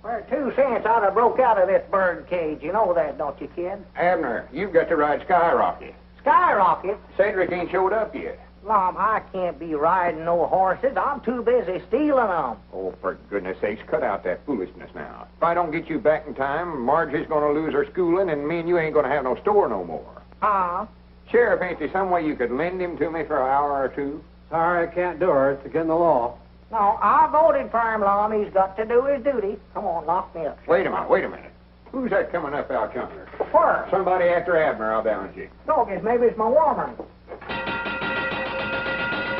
Speaker 3: For 2 cents, I'd have broke out of this bird cage. You know that, don't you, kid?
Speaker 2: Abner, you've got to ride Skyrocket.
Speaker 3: Skyrocket?
Speaker 2: Cedric ain't showed up yet.
Speaker 3: Mom, I can't be riding no horses. I'm too busy stealing them.
Speaker 2: Oh, for goodness sakes, cut out that foolishness now. If I don't get you back in time, Marjorie's going to lose her schooling, and me and you ain't going to have no store no more.
Speaker 3: Huh?
Speaker 2: Sheriff, ain't there some way you could lend him to me for an hour or two?
Speaker 14: Sorry, I can't do her. It's against the law.
Speaker 3: No, I voted for him, Lum. He's got to do his duty. Come on, lock me up.
Speaker 2: Wait a minute. Who's that coming up out yonder?
Speaker 3: Where?
Speaker 2: Somebody after Abner, I'll balance you.
Speaker 3: Doggies, maybe it's my woman.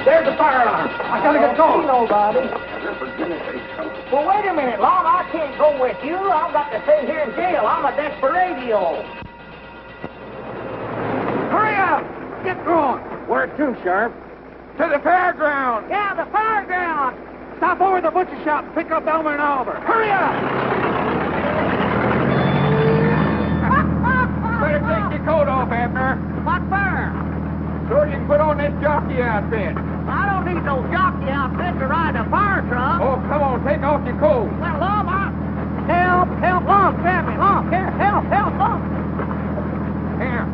Speaker 3: There's the fire alarm. I gotta get going. See nobody. Well, wait a minute, Lum. I can't go with you. I've got to stay here in jail. I'm a desperado.
Speaker 2: Hurry up! Get going! Where to, Sheriff? To the fairground!
Speaker 3: Yeah, the fairground.
Speaker 11: Stop over at the butcher shop and pick up Elmer and Oliver. Hurry up!
Speaker 2: Better take your coat off, Abner.
Speaker 3: What for?
Speaker 2: So you can put on this jockey outfit.
Speaker 3: I don't need no jockey outfit to ride a fire truck.
Speaker 2: Oh, come on, take off your coat.
Speaker 3: Well, Lum, help, Lum, grab me, Lum, here, help, Lum.
Speaker 2: Here.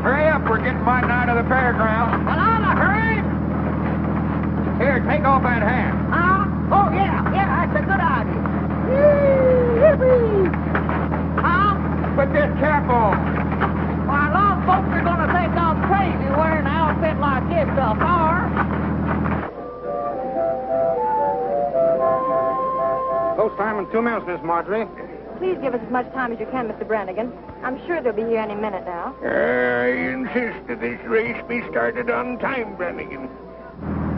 Speaker 2: Hurry up, we're getting mighty out of the fairground.
Speaker 3: Well, I'm a hurry.
Speaker 2: Here, take off that hat.
Speaker 3: Huh? Oh, yeah, that's a good idea. Yippee! Huh?
Speaker 2: Put this cap on.
Speaker 3: Why, Lum, folks are going to think I'm crazy wearing an outfit like this to a fire.
Speaker 9: Close time in 2 minutes, Miss Marjorie.
Speaker 5: Please give us as much time as you can, Mr. Brannigan. I'm sure they'll be here any minute now.
Speaker 13: I insist that this race be started on time, Brannigan.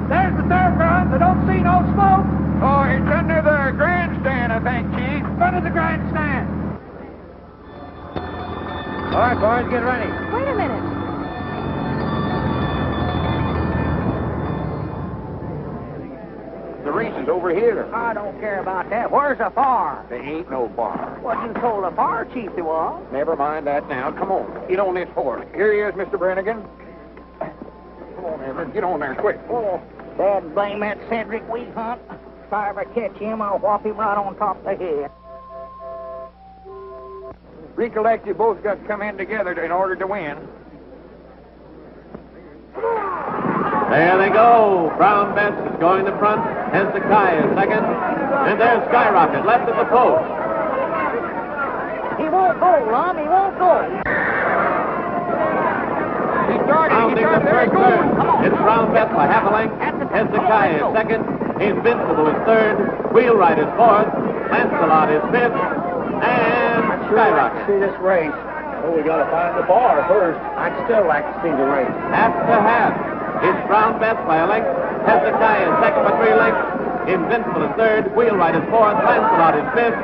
Speaker 11: There's the fairgrounds. I don't see no smoke.
Speaker 2: Oh, it's under the grandstand, I think, Chief.
Speaker 11: Under the grandstand.
Speaker 9: All right, boys, get ready.
Speaker 5: Wait a minute.
Speaker 2: The race is over here.
Speaker 3: I don't care about that. Where's the bar?
Speaker 2: There ain't no bar.
Speaker 3: Well, you told the bar chief there was.
Speaker 2: Never mind that now. Come on. Get on this horse. Here he is, Mr. Brannigan. Come on, Everett. Get on there quick.
Speaker 3: Oh, Dad, blame that Cedric Wheat Hunt. If I ever catch him, I'll whop him right on top of the head.
Speaker 2: Recollect, you both got to come in together in order to win.
Speaker 16: There they go. Brown Bess is going to front. Hezekiah is second. And there's Skyrocket left at the post.
Speaker 3: He won't go, Lum. He won't go.
Speaker 16: Rounding the first turn. It's Brown Bess by half a length. Hezekiah is second. Invincible is third. Wheelwright is fourth. Lancelot is fifth. And Skyrocket.
Speaker 12: See this race. Well, we got to find the bar first. I'd still like to see the race.
Speaker 16: Half to half. It's Brown Bess by a length. Hezekiah is second by 3 lengths. Invincible is third. Wheelwright is fourth. Lancelot is fifth.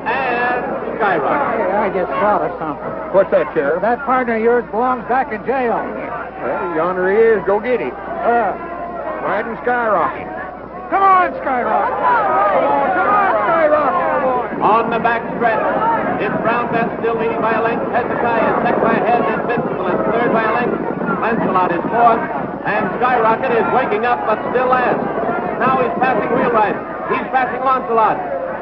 Speaker 16: And Skyrocket.
Speaker 11: Hey, I just thought of something.
Speaker 2: What's that, Sheriff?
Speaker 11: That partner of yours belongs back in jail.
Speaker 2: Well, yonder he is. Go get him. Riding Skyrocket.
Speaker 11: Come on, Skyrocket. Come on, Skyrocket.
Speaker 16: On the back stretch, it's Brown Bess still leading by a length. Hezekiah is second by a head. Invincible is third by a length. Lancelot is fourth. And Skyrocket is waking up, but still last. Now he's passing Wheelwright. He's passing Lancelot.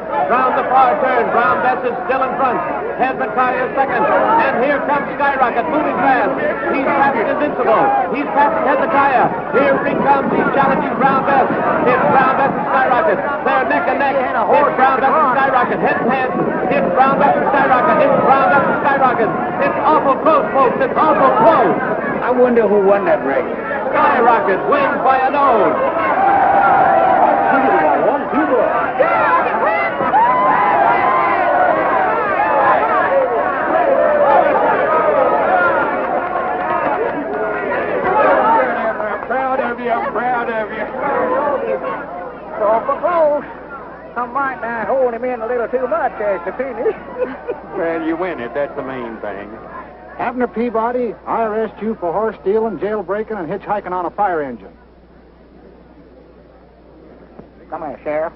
Speaker 16: Round the far turn, Brown Bess is still in front. Hezekiah is second. And here comes Skyrocket, moving fast. He's passing Invincible. He's passing Hezekiah. Here he comes. He's challenging Brown Bess. It's Brown Bess and Skyrocket. They're neck and neck. It's Brown Bess and Skyrocket. Head to head. It's Brown Bess and Skyrocket. It's Brown Bess and Skyrocket. It's awful close, folks. It's awful close.
Speaker 12: I wonder who won that race.
Speaker 16: Skyrocket wins by a nose.
Speaker 2: I'm proud of you.
Speaker 3: Awful close. Some might not hold him in a little too much as to finish.
Speaker 2: Well, you win it. That's the main thing.
Speaker 11: Abner Peabody, I arrest you for horse stealing, jailbreaking, and hitchhiking on a fire engine.
Speaker 3: Come here, Sheriff.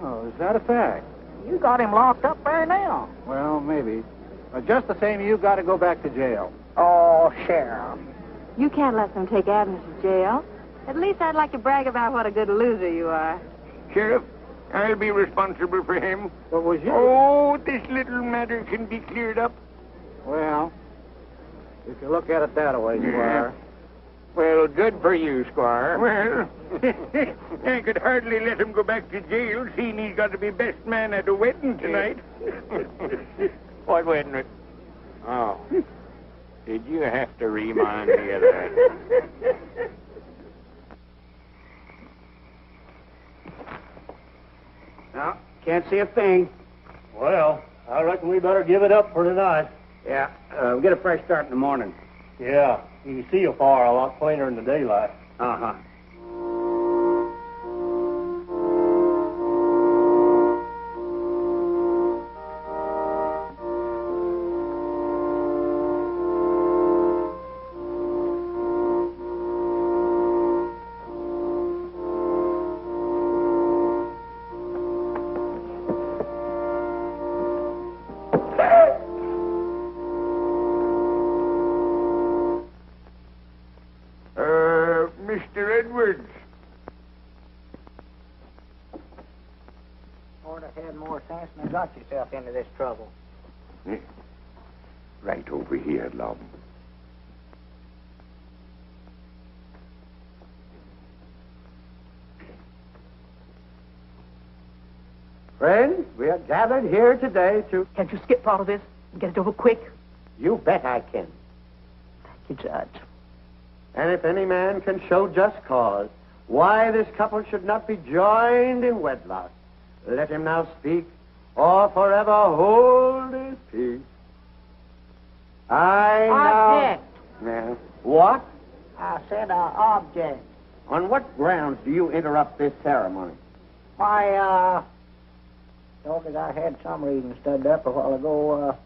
Speaker 11: Oh, is that a fact?
Speaker 3: You got him locked up there now.
Speaker 11: Well, maybe. But just the same, you've got to go back to jail.
Speaker 3: Oh, Sheriff.
Speaker 5: You can't let them take Abner to jail. At least I'd like to brag about what a good loser you are.
Speaker 13: Sheriff, I'll be responsible for him.
Speaker 11: What was you?
Speaker 13: Oh, this little matter can be cleared up.
Speaker 11: Well, if you look at it that way, you are.
Speaker 2: Well, good for you, Squire.
Speaker 13: Well, I could hardly let him go back to jail, seeing he's got to be best man at a wedding tonight.
Speaker 2: What wedding? Oh. Did you have to remind me of that?
Speaker 9: Can't see a thing.
Speaker 11: Well, I reckon we better give it up for tonight.
Speaker 9: Yeah, we'll get a fresh start in the morning.
Speaker 11: Yeah, you can see afar a lot plainer in the daylight.
Speaker 9: Uh-huh.
Speaker 13: Mr. Edwards.
Speaker 3: Ought to had more sense than got yourself into this trouble.
Speaker 13: Right over here, Lum.
Speaker 12: Friends, we are gathered here today to...
Speaker 7: Can't you skip part of this and get it over quick?
Speaker 12: You bet I can.
Speaker 7: Thank you, Judge.
Speaker 12: And if any man can show just cause why this couple should not be joined in wedlock, let him now speak or forever hold his peace.
Speaker 3: Object.
Speaker 12: Yeah. What?
Speaker 3: I said object.
Speaker 12: On what grounds do you interrupt this ceremony?
Speaker 3: Why, Doggies, I had some reading studied up a while ago.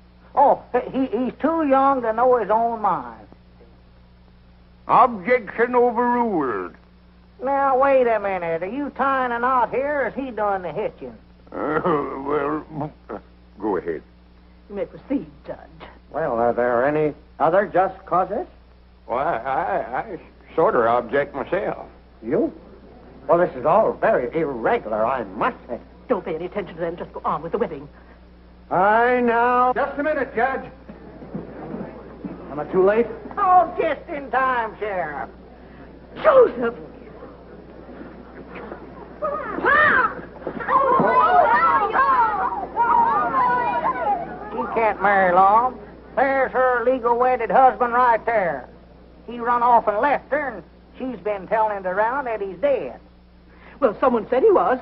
Speaker 3: He's too young to know his own mind.
Speaker 13: Objection overruled.
Speaker 3: Now, wait a minute. Are you tying a knot here, or is he doing the hitching?
Speaker 13: Well, go ahead.
Speaker 7: You may proceed, Judge.
Speaker 12: Well, are there any other just causes?
Speaker 2: Well, I sort of object myself.
Speaker 12: You? Well, this is all very irregular, I must say.
Speaker 7: Don't pay any attention to them. Just go on with the wedding.
Speaker 12: I now...
Speaker 14: Just a minute, Judge. Am I too late?
Speaker 3: Oh, just in time, Sheriff.
Speaker 7: Joseph!
Speaker 3: She can't marry Long. There's her legal wedded husband right there. He run off and left her, and she's been telling it around that he's dead.
Speaker 7: Well, someone said he was.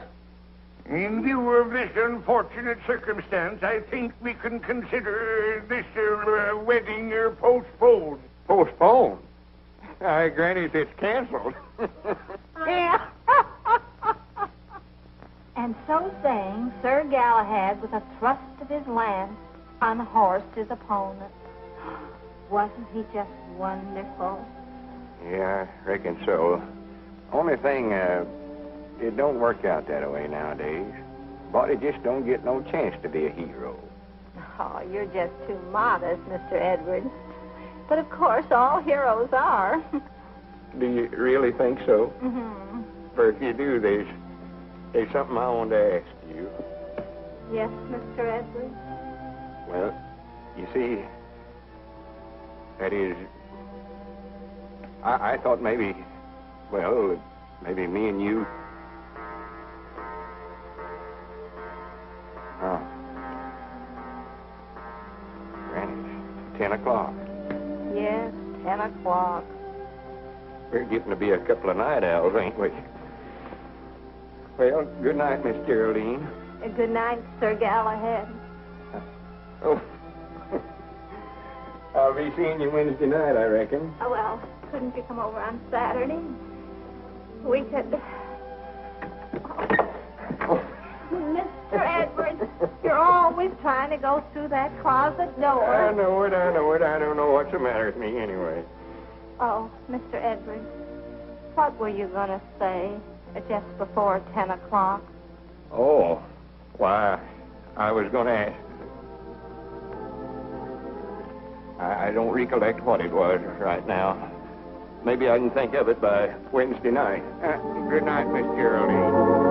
Speaker 13: In view of this unfortunate circumstance, I think we can consider this wedding postponed.
Speaker 2: Postponed? I grant it's canceled.
Speaker 1: Yeah. And so saying, Sir Galahad, with a thrust of his lance, unhorsed his opponent. Wasn't he just wonderful?
Speaker 2: Yeah, I reckon so. Only thing, it don't work out that way nowadays. Body just don't get no chance to be a hero.
Speaker 1: Oh, you're just too modest, Mr. Edwards. But of course, all heroes are.
Speaker 2: Do you really think so?
Speaker 1: Mm-hmm.
Speaker 2: For if you do, there's something I want to ask you.
Speaker 1: Yes, Mr. Edwards?
Speaker 2: Well, you see, that is, I thought maybe me and you... Oh. Granny, 10 o'clock.
Speaker 1: Yes, 10 o'clock.
Speaker 2: We're getting to be a couple of night owls, ain't we? Well, good night, Miss Geraldine.
Speaker 1: Good night, Sir Galahad.
Speaker 2: Oh. I'll be seeing you Wednesday night, I reckon.
Speaker 1: Oh, well, couldn't you come over on Saturday? We could...
Speaker 2: Oh.
Speaker 1: Mr. Edwards, you're always trying to go through that closet door.
Speaker 2: I know it. I don't know what's the matter with me anyway.
Speaker 1: Oh, Mr. Edwards, what were you going to say just before 10 o'clock?
Speaker 2: Oh, why, I was going to ask. I don't recollect what it was right now. Maybe I can think of it by Wednesday night. Good night, Miss Geraldine.